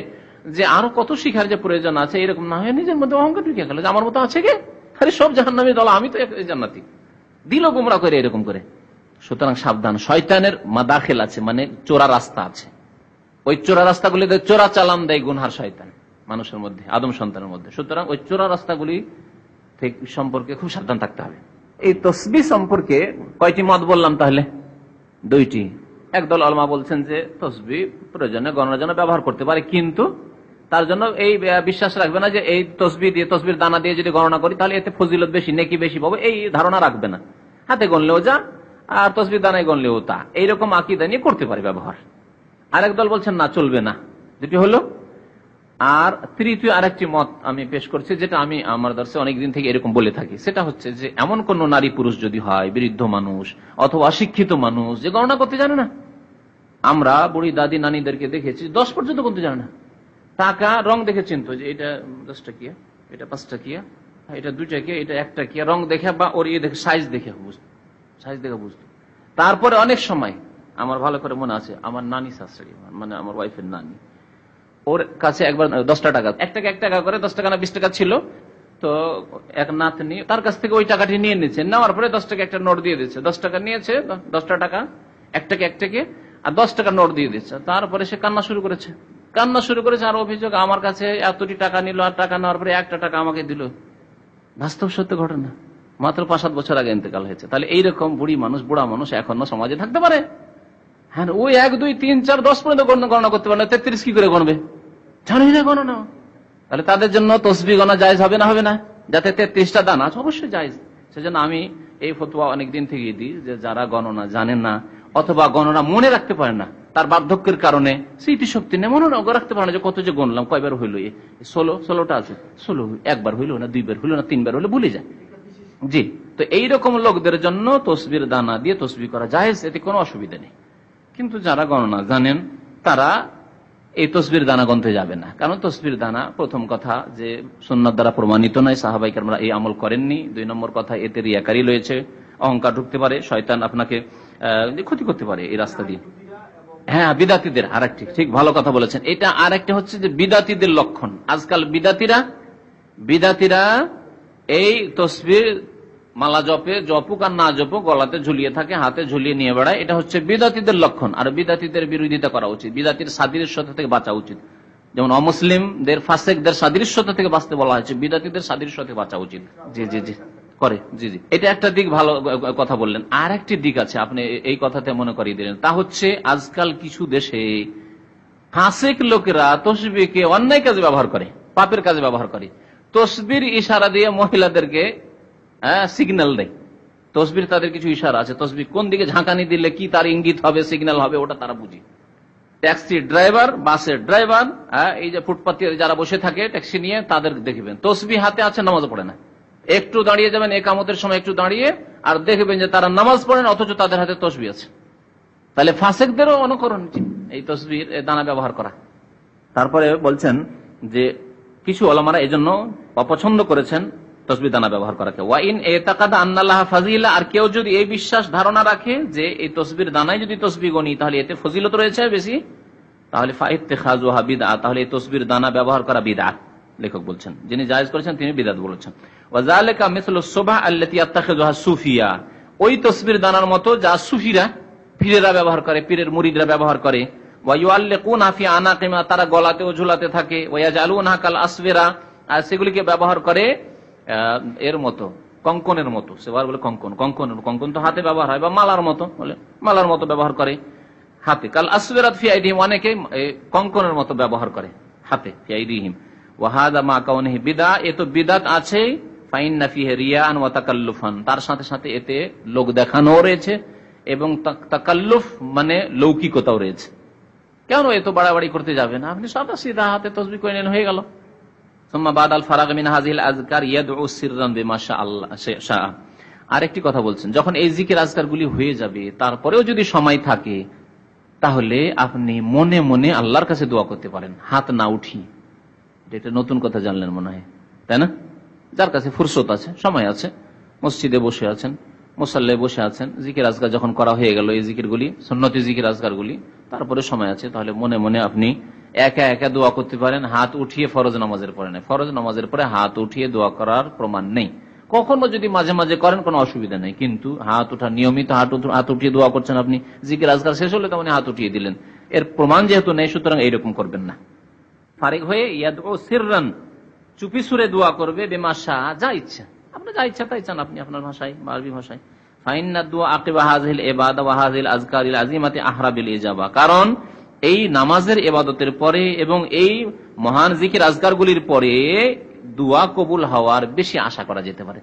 যে আরো কত শিখার যে প্রয়োজন আছে, এরকম না হয়ে নিজের মধ্যে অহংকার ঢুকে গেল যে আমার মতো আছে কে, আরে সব জাহান্নামী দল, আমি তো জান্নাতি, দিল গুমরাহ করে এরকম করে। সুতরাং সাবধান, শয়তানের মাদাখিল আছে, মানে চোরা রাস্তা আছে, ওই চোরা রাস্তাগুলিতে চোরা চালান দেয় গুনহার শয়তান মানুষের মধ্যে, আদম সন্তানের মধ্যে। সুতরাং ওই চোরা রাস্তাগুলি থেকে সম্পর্কে খুব সাবধান থাকতে হবে। এই তসবিহ সম্পর্কে কয়টি মত বললাম? তাহলে দুইটি। একদল উলামা বলছেন যে তসবিহ প্রয়োজনে গণনার জন্য ব্যবহার করতে পারে, কিন্তু তার জন্য এই বিশ্বাস রাখবে না যে এই তসবিহ দিয়ে, তসবির দানা দিয়ে যদি গণনা করি তাহলে এতে ফজিলত বেশি, নেকি বেশি পাবো, এই ধারণা রাখবে না। হাতে গণলেও যা আর তসবির দানায় গণলেও তা, এইরকম আকীদা নিয়ে করতে পারে ব্যবহার। আরেক দল বলছেন না, চলবে না। দুটি হলো। আর তৃতীয় আরেকটি মত আমি পেশ করছি, যেটা আমি আমার দর্শে অনেকদিন থেকে এরকম বলে থাকি, সেটা হচ্ছে যে এমন কোন নারী পুরুষ যদি হয়, বৃদ্ধ মানুষ অথবা অশিক্ষিত মানুষ, যে গণনা করতে জানে না, আমরা বুড়ি দাদি নানিদেরকে দেখেছি 10 পর্যন্ত করতে জানে না, টাকা রং দেখে চিনতো যে এটা 10 টাকিয়া, এটা 5 টাকিয়া, এটা 2 টাকিয়া, এটা 1 টাকিয়া, রং দেখে বা ওর ইয়ে দেখে সাইজ দেখে বুঝতো। তারপরে অনেক সময় আমার ভালো করে মনে আছে, আমার নানি শাশুড়ি, মানে আমার ওয়াইফের নানি, ওর কাছে একবার 10 টাকা, 1 টাকা করে 10 টাকা না 20 টাকা ছিল, তো এক নাতনি তার কাছ থেকে ওই টাকাটি নিয়ে নিয়েছে, নেওয়ার পরে 10 টাকা একটা নোট দিয়ে দিচ্ছে, 10 টাকা নিয়েছে, 10 টাকা 1 টাকা আর 10 টাকা নোট দিয়ে দিচ্ছে। তারপরে সে কান্না শুরু করেছে, আর অভিযোগ আমার কাছে এতটি টাকা নিল, আর টাকা নেওয়ার পরে 1 টাকা আমাকে দিল। বাস্তব সত্য ঘটনা, মাত্র 5-7 বছর আগে ইন্তেকাল হয়েছে। তাহলে এইরকম বুড়া মানুষ এখনো সমাজে থাকতে পারে? হ্যাঁ, ওই 1, 2, 3, 4, 10 পর্যন্ত গণনা করতে পারে না, 33 কি করে গণবে? জানি না গণনা। তাহলে তাদের জন্য তসবিহ গণা জায়েজ হবে না, হবে না? যাতে 33টা দানা আছে, অবশ্যই জায়েজ। সেজন্য আমি এই ফতোয়া অনেকদিন থেকে দিই যে যারা গণনা জানেন না অথবা গণনা মনে রাখতে পারেন না, তার বার্ধক্যের কারণে স্মৃতিশক্তি নেই, মনে রাখতে পারে না যে কত যে গণলাম, কয়বার হইল, 16টা আছে, 16 একবার হইল না, 2বার হইল না, 3বার হইলে ভুলে যায়। জি, তো এইরকম লোকদের জন্য তসবির দানা দিয়ে তসবিহ করা জায়েজ, এতে কোনো অসুবিধা নেই। কিন্তু যারা গণনা জানেন তারা এই তসবির দানা গণতে যাবে না, কারণ তসবির দানা প্রথম কথা যে সুন্নাত দ্বারা প্রমাণিত নয়, সাহাবায়ে কেরামরা এই আমল করেননি। 2 নম্বর কথা, এতে রিয়াকারি রয়েছে, অহংকার ঢুকতে পারে, শয়তান আপনাকে ক্ষতি করতে পারে এই রাস্তা দিয়ে। হ্যাঁ, বিদাতীদের আরেকটি, ঠিক ভালো কথা বলেছেন। এটা আরেকটা হচ্ছে যে বিদাতীদের লক্ষণ। আজকাল বিদাতীরা এই তসবির মালা জপুক আর না জপুক গলাতে ঝুলিয়ে থাকে, হাতে ঝুলিয়ে নিয়ে বেড়ায়, এটা হচ্ছে বিদাতীদের লক্ষণ। আর বিদাতীদের বিরোধিতা করা উচিত, বিদাতীর সাদৃশ্যতা থেকে বাঁচা উচিত। যেমন অমুসলিমদের ফাসেকদের সাদৃশ্যতা থেকে বাঁচতে বলা হয়েছে, বিদাতীদের সাদৃশ্য থেকে বাঁচা উচিত। জি জি জি করে, জি জি, এটা একটা দিক, ভালো কথা বললেন। আর একটি দিক আছে, আপনি এই কথাতে মনে করিয়ে দিলেন, তা হচ্ছে আজকাল কিছু দেশে ফাসেক লোকেরা তসবিহকে অন্যায় কাজে ব্যবহার করে, পাপের কাজে ব্যবহার করে। তসবির ইশারা দিয়ে মহিলাদেরকে সিগন্যাল দেয়। তসবির তাদের কিছু ইশারা আছে, তসবির কোন দিকে ঝাঁকানি দিলে কি তার ইঙ্গিত হবে, সিগন্যাল হবে, ওটা তারা বুঝি। ট্যাক্সি ড্রাইভার, বাসের ড্রাইভার, এই যে ফুটপাতে যারা বসে থাকে ট্যাক্সি নিয়ে, তাদের দেখবেন তসবিহ হাতে আছে, নামাজ পড়ে না। একটু দাঁড়িয়ে যাবেন একামতের সময়, একটু দাঁড়িয়ে আর দেখবেন যে তারা নামাজ পড়েন, অথচ তাদের হাতে তসবিহ আছে। তাহলে ফাসেকদেরও অনুকরণ এই তসবির দানা ব্যবহার করা। তারপরে বলছেন যে কিছু ওলামারা এই জন্য অপছন্দ করেছেন তসবিহ দানা ব্যবহার করাকে। ওয়াইন এতাকাদা আন্নাল্লাহ ফাজিলা, আর কেউ যদি এই বিশ্বাস ধারণা রাখে যে এই তসবির দানায় যদি তসবিহ গনি তাহলে এতে ফজিলত রয়েছে বেশি, তাহলে ফাইত্তেখাযুহা বিদআত, তাহলে এই তসবির দানা ব্যবহার করা বিদআত। লেখক বলছেন, যিনি জায়েজ করেছেন তিনি বিদআত বলেছেন। ওয়াযালিকা মিসলু সুবহা আল্লাতী ইয়াত্তাখিযুহা সুফিয়া, ওই তসবির দানার মতো যা সুফিরা, পীরেরা ব্যবহার করে, পীরের মুরিদরা ব্যবহার করে। ওয়া ইউআল্লিকুনা ফি আনাকিমা, তারা গলাতে ও ঝুলাতে থাকে। ওয়া ইয়াজআলুনহা কাল আসবিরা, আর সেগুলিকে ব্যবহার করে এর মতো, কঙ্কনের মতো। সেবার বলে কঙ্কন তো হাতে ব্যবহার হয়, বা মালার মতো বলে, মালার মতো ব্যবহার করে হাতে। কাল আসবিরাত ফি আইদিহিম, অনেকে কঙ্কনের মতো ব্যবহার করে হাতে, ফি আইদিহিম। ওয়া হাযা মা কাউনিহি বিদআ, এ তো বিদআত আছে। ফাইন্না ফিহি রিয়াআন ওয়া তাকাল্লুফান, তার সাথে সাথে এতে লোক দেখানো রয়েছে এবং তাকাল্লুফ মানে লৌকিকতাও রয়েছে। কেন এত বাড়াবাড়ি করতে যাবেন, আপনি সাদা সিধা হাতে তসবিহ করে নেন, হয়ে গেল। আরেকটি কথা বলছেন, যখন এই জিকির আজকার গুলি হয়ে যাবে তারপরেও যদি সময় থাকে তাহলে আপনি মনে মনে আল্লাহর কাছে দোয়া করতে পারেন, হাত না উঠি। এটা নতুন কথা জানলেন মনে হয়, তাই না? যার কাছে ফুরসত আছে, সময় আছে, মসজিদে বসে আছেন, মুসাল্লায় বসে আছেন, জিকির আজকার যখন করা হয়ে গেল, এই জিকির গুলি, সুন্নতি জিকির আজকার গুলি, তারপরে সময় আছে, তাহলে মনে মনে আপনি একা একা দোয়া করতে পারেন, হাত উঠিয়ে। ফরজ নামাজের পরে নেই, ফরজ নামাজের পরে হাত উঠিয়ে দোয়া করার প্রমাণ নেই। কখনো যদি মাঝে মাঝে করেন কোনো অসুবিধা নেই, কিন্তু হাত উঠা নিয়মিত হাত উঠিয়ে দোয়া করছেন আপনি, জিকির আজকার শেষ হলে তেমনি হাত উঠিয়ে দিলেন, এর প্রমাণ যেহেতু নেই, সুতরাং এইরকম করবেন না। ফারিক হয়ে ইয়াদউ সিররান, চুপি সুরে দোয়া করবে, বেমাশা, যা ইচ্ছা, আপনি যা ইচ্ছা তাই চান আপনি আপনার ভাষায়, আরবি ভাষায়। ফাইন্না দুআ আকিবা হাযিহিল ইবাদা ওয়া হাযিহিল আযকারিল আযীমাতি আহরা বিল ইজাবা, কারণ এই নামাজের ইবাদতের পরে এবং এই মহান জিকির আজকারগুলির পরে দোয়া কবুল হওয়ার বেশি আশা করা যেতে পারে।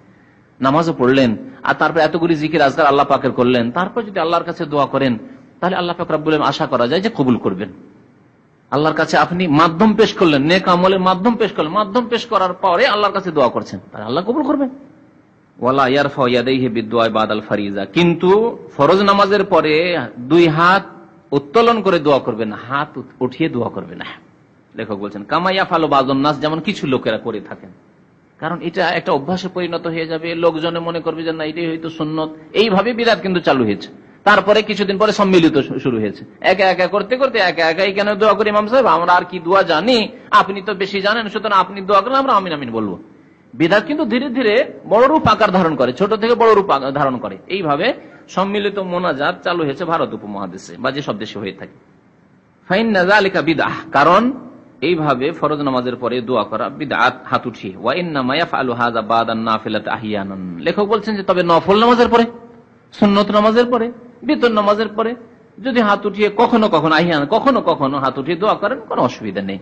নামাজও পড়লেন আর তারপর এতগুলি জিকির আজকার আল্লাহ পাকের করলেন, তারপর যদি আল্লাহর কাছে দোয়া করেন তাহলে আল্লাহ পাক রব্বুল আলামিন আশা করা যায় যে কবুল করবেন। আল্লাহর কাছে আপনি মাধ্যম পেশ করলেন, নেক আমলের মাধ্যম পেশ করলেন, মাধ্যম পেশ করার পরে আল্লাহর কাছে দোয়া করছেন, তাহলে আল্লাহ কবুল করবেন। ওয়ালা ইয়ারফা ইয়াদাইহি বিদুআ বাদাল ফারিজা, কিন্তু ফরজ নামাজের পরে 2 হাত উত্তোলন করে দোয়া করবেন না, হাত উঠিয়ে দোয়া করবেন না। লেখক বলছেন কামা ইয়াফালু বাযুন নাস, যেমন কিছু লোকেরা করে থাকেন, কারণ এটা একটা অভ্যাসে পরিণত হয়ে যাবে, লোকজনে মনে করবে যে না এটাই হয়তো সুন্নত, এইভাবে বিদআত কিন্তু চালু হয়েছে। তারপরে কিছুদিন পরে সম্মিলিত শুরু হয়েছে, একা একা করতে করতে একা একাই কেন দোয়া করি ইমাম সাহেব, আমরা আর কি দোয়া জানি, আপনি তো বেশি জানেন, সুতরাং আপনি দোয়া করেন, আমরা আমিন আমিন বলবো। বিদআত কিন্তু ধীরে ধীরে বড় রূপ আকার ধারণ করে, ছোট থেকে বড় রূপ ধারণ করে। এইভাবে সম্মিলিত মোনাজাত চালু হয়েছে ভারত উপমহাদেশে বা যেসব দেশে হয়ে থাকে। ফাইন্না যালিকা বিদআহ, কারণ এইভাবে ফরজ নামাজের পরে দোয়া করা বিদআত, হাত উঠিয়ে। ওয়া ইন্নামা ইয়াফআলু হাযা বাদান নাফিলাতি আহইয়ানান, লেখক বলছেন যে তবে নফল নামাজের পরে, সুন্নত নামাজের পরে, বিতর নামাজের পরে যদি হাত উঠিয়ে কখনো কখনো আহিয়ান, কখনো কখনো হাত উঠিয়ে দোয়া করেন, কোনো অসুবিধা নেই।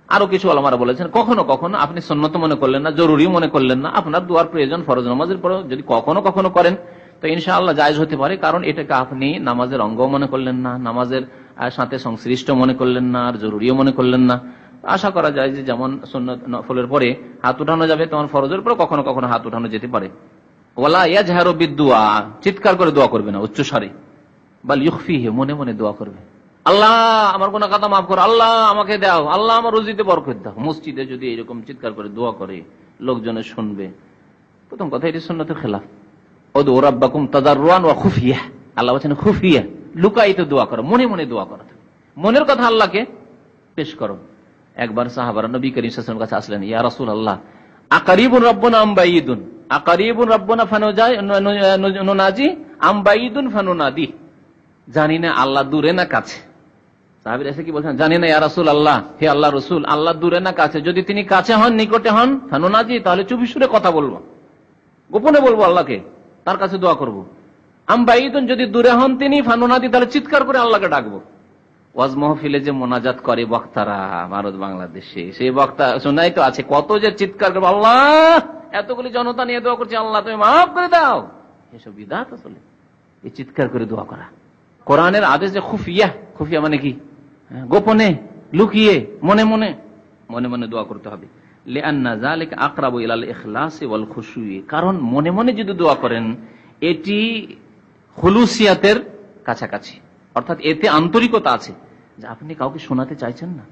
আরো কিছু আলেমারা বলেছেন কখনো কখনো আপনি সুন্নত মনে করলেন না, জরুরি মনে করলেন না, আপনার দোয়ার প্রয়োজন ফরজ নামাজের পর যদি কখনো কখনো করেন তো ইনশাআল্লাহ জায়েজ হতে পারে, কারণ এটাকে আপনি নামাজের অঙ্গ মনে করলেন না, নামাজের সাথে সংশ্লিষ্ট মনে করলেন না, আর জরুরিও মনে করলেন না। আশা করা যায় যে যেমন সুন্নত নফলের পরে হাত উঠানো যাবে তেমন ফরজের পরে কখনো কখনো হাত উঠানো যেতে পারে। ওয়ালা ইয়াজহারু বিদ-দুআ, চিৎকার করে দোয়া করবে না উচ্চ স্বরে, বাল ইউখফিহি, মনে মনে দোয়া করবে। আল্লাহ আমার গুনাহ খাতা মাফ করো, আল্লাহ আমাকে দাও, আল্লাহ আমার রুজিতে বরকত দাও। মসজিদে যদি এরকম চিৎকার করে দোয়া করে লোকজনে শুনবে, প্রথম কথা এটি সুন্নতের খেলাফ। উদউ রাব্বাকুম তাদাররুআন ওয়া খুফিয়া, আল্লাহ বলেন খুফিয়া, লুকায়িত দোয়া করো, মনে মনে দোয়া করো, মনের কথা আল্লাহকে পেশ করো। একবার সাহাবারা নবী করিম সাল্লাল্লাহু আলাইহি ওয়াসাল্লামের কাছে আসলেন, ইয়া রাসূলুল্লাহ আকারিবুন রাব্বুনা আম বাঈদুন, আকারিবুন রাব্বুনা ফানুনাজি আম বাঈদুন ফানুনাদি, জানি না আল্লাহ দূরে না কাছে। সাহাবীরা এসে কি বলছেন, জানি না ইয়া রাসূলুল্লাহ, হে আল্লাহ রাসূল, আল্লাহ দূরে না কাছে, যদি তিনি কাছে হন নিকটে হন ফানুনাজি, তাহলে চুপি সুরে কথা বলবো, গোপনে বলবো আল্লাহকে, তার কাছে দোয়া করব। আম বাঈদুন, যদি দূরে হন তিনি ফানুনাদি, তাহলে চিৎকার করে আল্লাহকে ডাকবো। ওয়াজ মাহফিলে যে মোনাজাত করে বক্তারা ভারত বাংলাদেশে, সেই বক্তা শোনাই তো আছে কত যে চিৎকার করবো, আল্লাহ এতগুলি জনতা নিয়ে দোয়া করছে, আল্লাহ তুমি মাফ করে দাও, এসব বিদআত। আসলে এই চিৎকার করে দোয়া করা কোরআনের আদেশ যে খুফিয়া, খুফিয়া মানে কি, গোপনে লুকিয়ে মনে মনে মনে মনে দোয়া করতে হবে। লিআন্না যালিকা আকরাবু ইলাল ইখলাসি ওয়াল খুশুই, কারণ মনে মনে যদি দোয়া করেন এটি খুলুসিয়াতের কাছাকাছি, অর্থাৎ এতে আন্তরিকতা আছে, যে আপনি কাউকে শোনাতে চাইছেন না,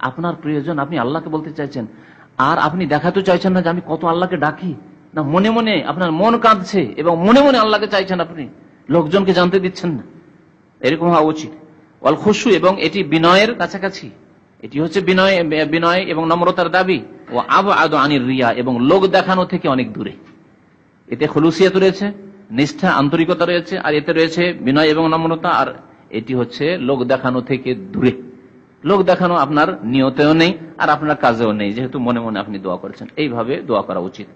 আপনার প্রয়োজন আপনি আল্লাহকে বলতে চাইছেন, আর আপনি দেখাতে চাইছেন না যে আমি কত আল্লাহকে ডাকি, না মনে মনে আপনার মন কাঁদছে এবং মনে মনে আল্লাহকে চাইছেন, আপনি লোকজনকে জানতে দিচ্ছেন না, এরকম হওয়া উচিত। ওয়াল খুশু, এবং এটি বিনয়ের কাছাকাছি, এটি হচ্ছে বিনয় এবং নম্রতার দাবি। ও আবআদু আনির রিয়া, এবং লোক দেখানো থেকে অনেক দূরে। এতে খুলুসিয়াত রয়েছে, নিষ্ঠা আন্তরিকতা রয়েছে, আর এতে রয়েছে বিনয় এবং নম্রতা, আর এটি হচ্ছে লোক দেখানো থেকে দূরে। লোক দেখানো আপনার নিয়তেও নেই আর আপনার কাজেও নেই, যেহেতু মনে মনে আপনি দোয়া করেছেন, এইভাবে দোয়া করা উচিত।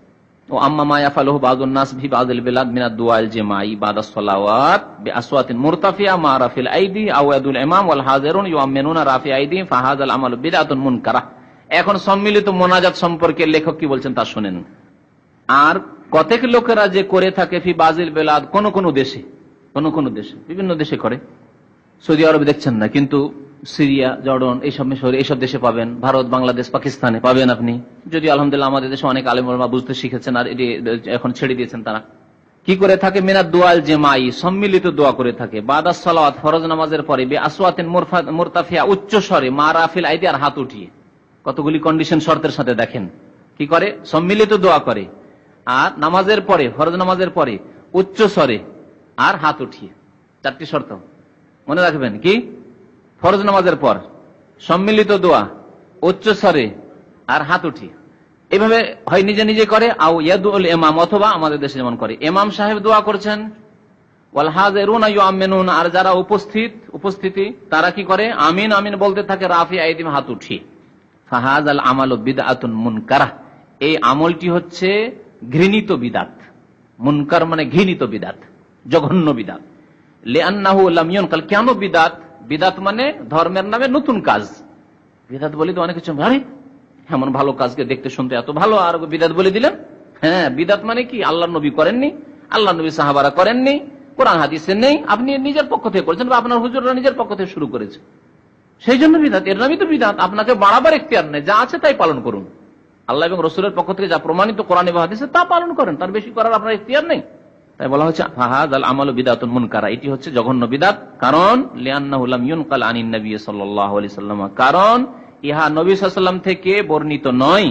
ও আম্মা মা ইয়াফালুহু বাযুন নাস ফি বাযিল বিলাদ মিন আদ-দুআল জামাঈ বা'দা সালাওয়াত বিআসওয়াতিন মুরতাফিয়া মা রাফিল আইদি আও ইয়াদুল ইমাম ওয়াল হাজিরুন ইউআমিনুনা রাফি আইদি ফাহাযাল আমালু বিদআতুন মুনকারাহ। এখন সম্মিলিত মোনাজাত সম্পর্কে লেখক কি বলছেন তা শুনেন। আর কতক লোকেরা যে করে থাকে ফি বাযিল বিলাদ, কোন কোন দেশে, বিভিন্ন দেশে করে, সৌদি আরবে দেখছেন না, কিন্তু সিরিয়া, জর্ডন, এইসব মিশর, এইসব দেশে পাবেন, ভারত, বাংলাদেশ, পাকিস্তানে পাবেন আপনি। যদি আলহামদুলিল্লাহ আমাদের দেশে অনেক আলেম ওলামা বুঝতে শিখেছেন আর এটি এখন ছেড়ে দিয়েছেন, তারা কি করে থাকে, মিনাদ দুআল জামাঈ, সম্মিলিত দোয়া করে থাকে, বাদাস সালাওয়াত, ফরজ নামাজের পরে, বি আসওয়াতিন মুরতাফিয়া, উচ্চ স্বরে, মা রাফিল আইদি, আর হাত উঠিয়ে। কতগুলি কন্ডিশন শর্তের সাথে দেখেন কি করে, সম্মিলিত দোয়া করে, আর নামাজের পরে, ফরজ নামাজের পরে উচ্চ স্বরে আর হাত উঠিয়ে, চারটি শর্ত মনে রাখবেন। কি, ফরজ নামাজের পর সম্মিলিত দোয়া, উচ্চ স্বরে আর হাত উঠিয়ে। এইভাবে হয় নিজে নিজে করে, আও ইয়াদুল ইমাম, অথবা আমাদের দেশে যেমন করে, ইমাম সাহেব দোয়া করছেন, ওয়াল হাজিরুনা ইউআমিনুন, আর যারা উপস্থিতি তারা কি করে, আমিন আমিন বলতে থাকে, রাফি আইদিম, হাত উঠিয়ে। ফাহাযাল আমালু বিদআতুন মুনকারাহ, এই আমলটি হচ্ছে ঘৃণিত বিদআত। মুনকার মানে ঘৃণিত বিদআত, জঘন্য বিদআত। লিআন্নাহু লাম ইউনকাল, কেন বিদআত? বিদআত মানে ধর্মের নামে নতুন কাজ। বিদআত বলি তো অনেক কিছু, আরে এমন ভালো কাজকে দেখতে শুনতে এত ভালো, আর বিদআত বলে দিলেন। হ্যাঁ, বিদআত মানে কি, আল্লাহর নবী করেননি, আল্লাহর নবী সাহাবারা করেননি, কোরআন হাদিসে নেই, আপনি নিজের পক্ষ থেকে করেছেন বা আপনার হুজুররা নিজের পক্ষ থেকে শুরু করেছে, সেই জন্য বিদআত। এর নামই তো বিদআত। আপনাকে বাড়াবার ইখতিয়ার নেই, যা আছে তাই পালন করুন। আল্লাহ এবং রাসূলের পক্ষ থেকে যা প্রমাণিত কোরআন এবং হাদিসে তা পালন করেন, তার বেশি করার আপনার ইখতিয়ার নেই। তাই বলা হচ্ছে ফাহাযাল আমালু বিদআতুন মুনকারা, এটি হচ্ছে জঘন্য বিদআত। কারণ লিআন্নাহু লাম ইউনকাল আনিন নবী সাল্লাল্লাহু আলাইহি সাল্লাম, কারণ ইহা নবী সাল্লাল্লাহু আলাইহি ওয়াসাল্লাম থেকে বর্ণিত নয়।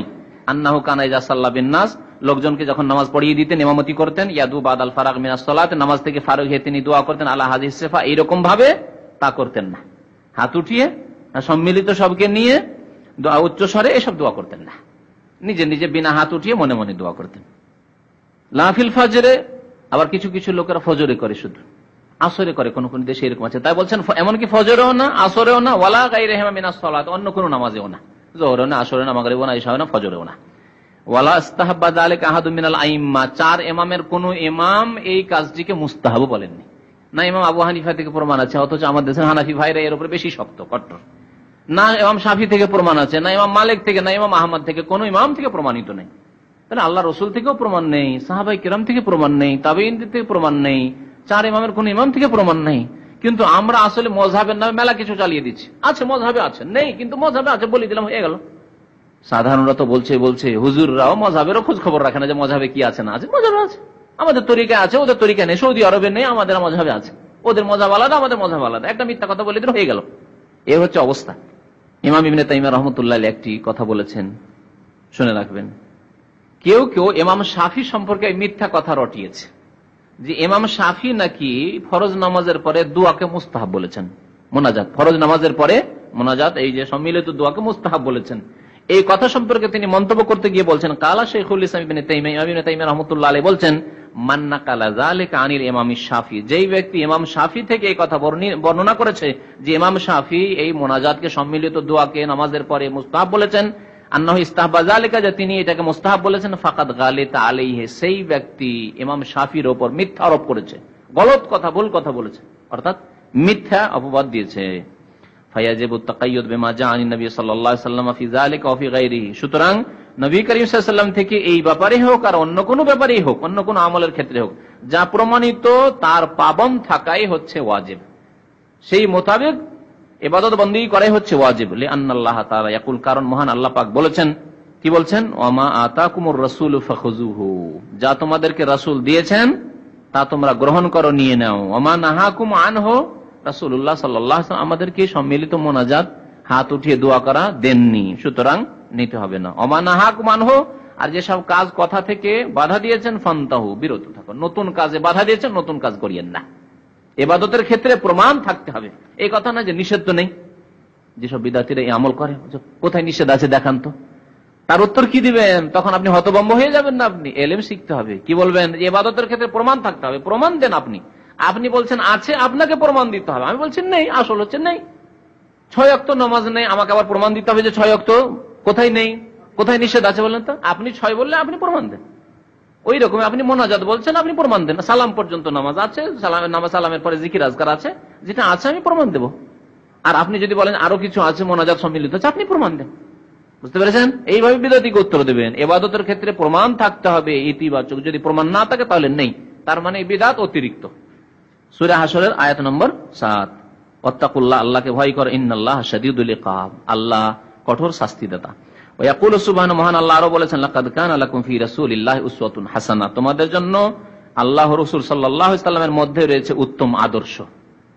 আন্নাহু কানা ইযা সাল্লা বিন নাস, লোকজনকে যখন নামাজ পড়িয়ে দিতেন, ইমামতি করতেন, ইয়াদু বাদাল ফারাগ মিনাস সালাত, নামাজ থেকে ফারুক হয়ে তিনি দোয়া করতেন, আলা হাদিস সিফা, এইরকম ভাবে তা করতেন না। হাত উঠিয়ে সম্মিলিত সবকে নিয়ে দোয়া উচ্চ স্বরে এসব দোয়া করতেন না, নিজে নিজে বিনা হাত উঠিয়ে মনে মনে দোয়া করতেন। লাফিল ফজরে, আবার কিছু কিছু লোকেরা ফজরে করে, শুধু আসরে করে, কোন কোন দেশে এরকম আছে। তাই বলছেন এমনকি ফজরেও না, আসরেও না, ওয়ালা গায়রিহিমা মিনাস সালাত, অন্য কোন নামাজেও না, যোহরেও না, আসরেও না, মাগরিবেও না, ইশাও না, ফজরেও না। ওয়ালা ইস্তাহাব্বা যালিকা আহাদুম মিনাল আইম্মা, চার ইমামের কোন ইমাম এই কাজটিকে মুস্তাহাব বলেননি। না ইমাম আবু হানিফা থেকে প্রমাণ আছে, অথচ আমাদের দেশের হানাফি ভাইরা এর উপরে বেশি শক্ত, কট্টর। না ইমাম শাফি থেকে প্রমাণ আছে, না ইমাম মালিক থেকে, না ইমাম আহমদ থেকে, কোন ইমাম থেকে প্রমাণিত নেই। তাহলে আল্লাহ রসুল থেকেও প্রমাণ নেই, সাহাবাই কিরাম থেকে প্রমাণ নেই, তাবেঈনদের থেকে প্রমাণ নেই, চার ইমামের কোন ইমাম থেকে প্রমাণ নেই। কিন্তু আমরা আসলে মযহাবের নামে মেলা কিছু চালিয়ে দিচ্ছি। আছে মযহাবে আছে, নেই কিন্তু মযহাবে আছে বলে দিলাম, হয়ে গেল। সাধারণরা তো বলছে হুজুররাও মযহাবেরও খোঁজ খবর রাখে না যে মযহাবে কি আছে না আছে। মযহাবে আছে, আমাদের তরিকা আছে, ওদের তরিকা নেই। সৌদি আরবে নেই, আমাদের মযহাবে আছে। ওদের মযহাব আলাদা, আমাদের মযহাব আলাদা। একটা মিথ্যা কথা বলে দিলে হয়ে গেল। এ হচ্ছে অবস্থা। ইমাম ইবনে তাইমিয়া রাহমাতুল্লাহ আলাইহি একটি কথা বলেছেন, শুনে রাখবেন। কেউ কেউ ইমাম শাফি সম্পর্কে মিথ্যা কথা রটিয়েছে যে ইমাম শাফি নাকি ফরজ নামাজের পরে দোয়াকে মুস্তাহাব বলেছেন, মোনাজাত, ফরজ নামাজের পরে মোনাজাত, এই যে সম্মিলিত দোয়াকে মুস্তাহাব বলেছেন। এই কথা সম্পর্কে তিনি মন্তব্য করতে গিয়ে বলছেন, কালা শাইখুল ইসলাম ইবনে তাইমিয়া রাহমাতুল্লাহ আলাইহি বলছেন, মান নাকালা যালিকা আনিল ইমাম শাফি, যেই ব্যক্তি ইমাম শাফি থেকে এই কথা বর্ণনা করেছে যে ইমাম শাফি এই মোনাজাতকে সম্মিলিত দোয়াকে নামাজের পরে মুস্তাহাব বলেছেন, আন্নাহু ইস্তাহবা যালিকা, যে তিনি এটাকে মুস্তাহাব বলেছেন, ফাকাদ গালিতা আলাইহি, সেই ব্যক্তি ইমাম শাফির উপর মিথ্যা আরোপ করেছে, গলত কথা, ভুল কথা বলেছে, অর্থাৎ মিথ্যা অপবাদ দিয়েছে। ফায়াজিবু তাকায়্যুদ বিমা জা আনিন নবী সাল্লাল্লাহু আলাইহি ওয়াসাল্লাম ফি যালিকা ওয়া ফি গায়রিহি, সুতরাং নবী করিম সাল্লাল্লাহু আলাইহি ওয়াসাল্লাম থেকে এই ব্যাপারে হোক আর অন্য কোনো ব্যাপারেই হোক, অন্য কোনো আমলের ক্ষেত্রে হোক, যা প্রমাণিত তার পাবন থাকাই হচ্ছে ওয়াজিব, সেই মোতাবেক ইবাদত বন্দেগী করাই হচ্ছে ওয়াজিব। লিআন্নাল্লাহ তাআলা ইয়াকুল, কারণ মহান আল্লাহ পাক বলেছেন, কি বলছেন, ওয়ামা আতাকুমুর রাসূলু ফাখুযুহু, যা তোমাদেরকে রাসূল দিয়েছেন তা তোমরা গ্রহণ করো, নিয়ে নাও। ওয়ামা নাহাকুম আনহু, রাসূলুল্লাহ সাল্লাল্লাহু আলাইহি ওয়াসাল্লাম আমাদেরকে সম্মিলিত মোনাজাত, হাত উঠিয়ে দোয়া করা দেননি, সুতরাং নিতে হবে না। ওয়ামা নাহাকুম আনহু, আর যেসব কাজ কথা থেকে বাধা দিয়েছেন, ফান্তাহু, বিরত থাকো। নতুন কাজে বাধা দিয়েছেন, নতুন কাজ করিয়েন না। ইবাদতের ক্ষেত্রে প্রমাণ থাকতে হবে, এই কথা না যে নিষেধ তো নেই। যেসব বিদআতীরা এই আমল করে, কোথায় নিষেধ আছে দেখান তো। তার উত্তর কি দিবেন? তখন আপনি হতভম্ব হয়ে যাবেন না। আপনি এলেম শিখতে হবে। কি বলবেন? যে ইবাদতের ক্ষেত্রে প্রমাণ থাকতে হবে, প্রমাণ দেন। আপনি বলছেন আছে, আপনাকে প্রমাণ দিতে হবে। আমি বলছি নেই, আসল হচ্ছে নেই। 6 ওয়াক্ত নামাজ নেই, আমাকে আবার প্রমাণ দিতে হবে যে 6 ওয়াক্ত কোথায় নেই, কোথায় নিষেধ আছে বলেন তো। আপনি 6 বললে আপনি প্রমাণ দেন। ওই রকম আপনি মোনাজাত বলছেন, আপনি প্রমাণ দেন। সালাম পর্যন্ত নামাজ আছে, সালামের পরে জিকির আজকার আছে, যেটা আছে আমি প্রমাণ দেব। আর আপনি যদি বলেন আরো কিছু আছে মোনাজাত সম্মিলিত আছে, আপনি প্রমাণ দেন। বুঝতে পেরেছেন? এইভাবে বিদআতীকে উত্তর দেবেন। ইবাদতের ক্ষেত্রে প্রমাণ থাকতে হবে ইতিবাচক, যদি প্রমাণ না থাকে তাহলে নেই, তার মানে বিদআত অতিরিক্ত। সূরা হাশরের আয়াত নম্বর 7, ওয়াত্তাকুল্লাহ, আল্লাহকে ভয় করো, ইন্নাল্লাহ শাদীদুল ইকাব, আল্লাহ কঠোর শাস্তিদাতা। ওয়ায়াকুলু সুবহানাহু, মহান আল্লাহ আরো বলেছেন, লাকাদ কানা লাকুম ফি রাসূলিল্লাহি উসওয়াতুন হাসানাহ, তোমাদের জন্য আল্লাহ রাসূল সাল্লাল্লাহু আলাইহি ওয়াসাল্লামের মধ্যে রয়েছে উত্তম আদর্শ।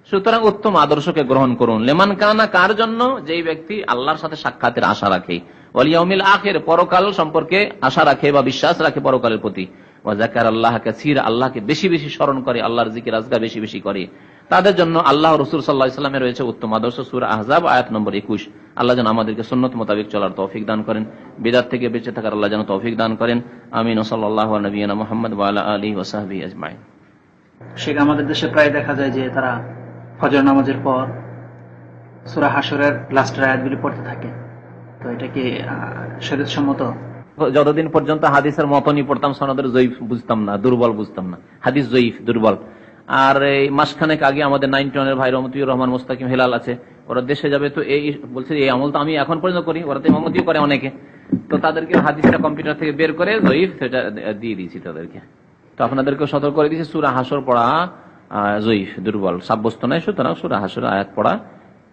সুতরাং উত্তম আদর্শকে গ্রহণ করুন। লিমান কানা, কার জন্য? যেই ব্যক্তি আল্লাহর সাথে সাক্ষাতের আশা রাখে, ওয়াল ইয়াউমিল আখির, পরকাল সম্পর্কে আশা রাখে বা বিশ্বাস রাখে পরকালের প্রতি, ওয়া যাকারাল্লাহ কাসীরা, আল্লাহকে বেশি বেশি স্মরণ করে, আল্লাহর জিকির আজকার বেশি বেশি করে, তাদের জন্য আল্লাহ রাসূল সাল্লাল্লাহু আলাইহি ওয়াসাল্লামের রয়েছে উত্তম আদর্শ। সূরা আহজাব আয়াত নম্বর 21। আল্লাহ যেন আমাদেরকে সুন্নাত মোতাবেক চলার তৌফিক দান করেন, বিদআত থেকে বেঁচে থাকার আল্লাহ যেন তৌফিক দান করেন। আমিন। সাল্লাল্লাহু আলা নবিয়িনা মুহাম্মদ ওয়া আলা আলিহি ওয়া সাহবিহি আজমাইন। শেখ, আমাদের দেশে প্রায় দেখা যায় যে তারা ফজর নামাজের পর সূরা হাশরের লাস্টের আয়াতগুলি পড়তে থাকে, তো এটা কি শরীয়ত সম্মত? যতদিন পর্যন্ত হাদিসের মতনই পড়তাম, সনদের জয়ীফ বুঝতাম না, দুর্বল বুঝতাম না, হাদিস জয়ীফ, দুর্বল। আর এই মাসখানেক আগে আমাদের 91 ভাই রহমতুর রহমান মোস্তাকিম হেলাল আছে, ওরা দেশে যাবে, তো এই বলছে এই আমল তো আমি এখন পর্যন্ত করি, ওরা তো ইমামতিও করে অনেকে, তো তাদেরকে হাদিসটা কম্পিউটার থেকে বের করে জয়ীফ সেটা দিয়ে দিয়েছি তাদেরকে। তো আপনাদেরকে সতর্ক করে দিয়েছি, সূরা হাশর পড়া জয়ীফ, দুর্বল সাব্যস্ত নয়, সুতরাং সূরা হাশর আয়াত পড়া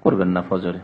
করবেন না ফজরে।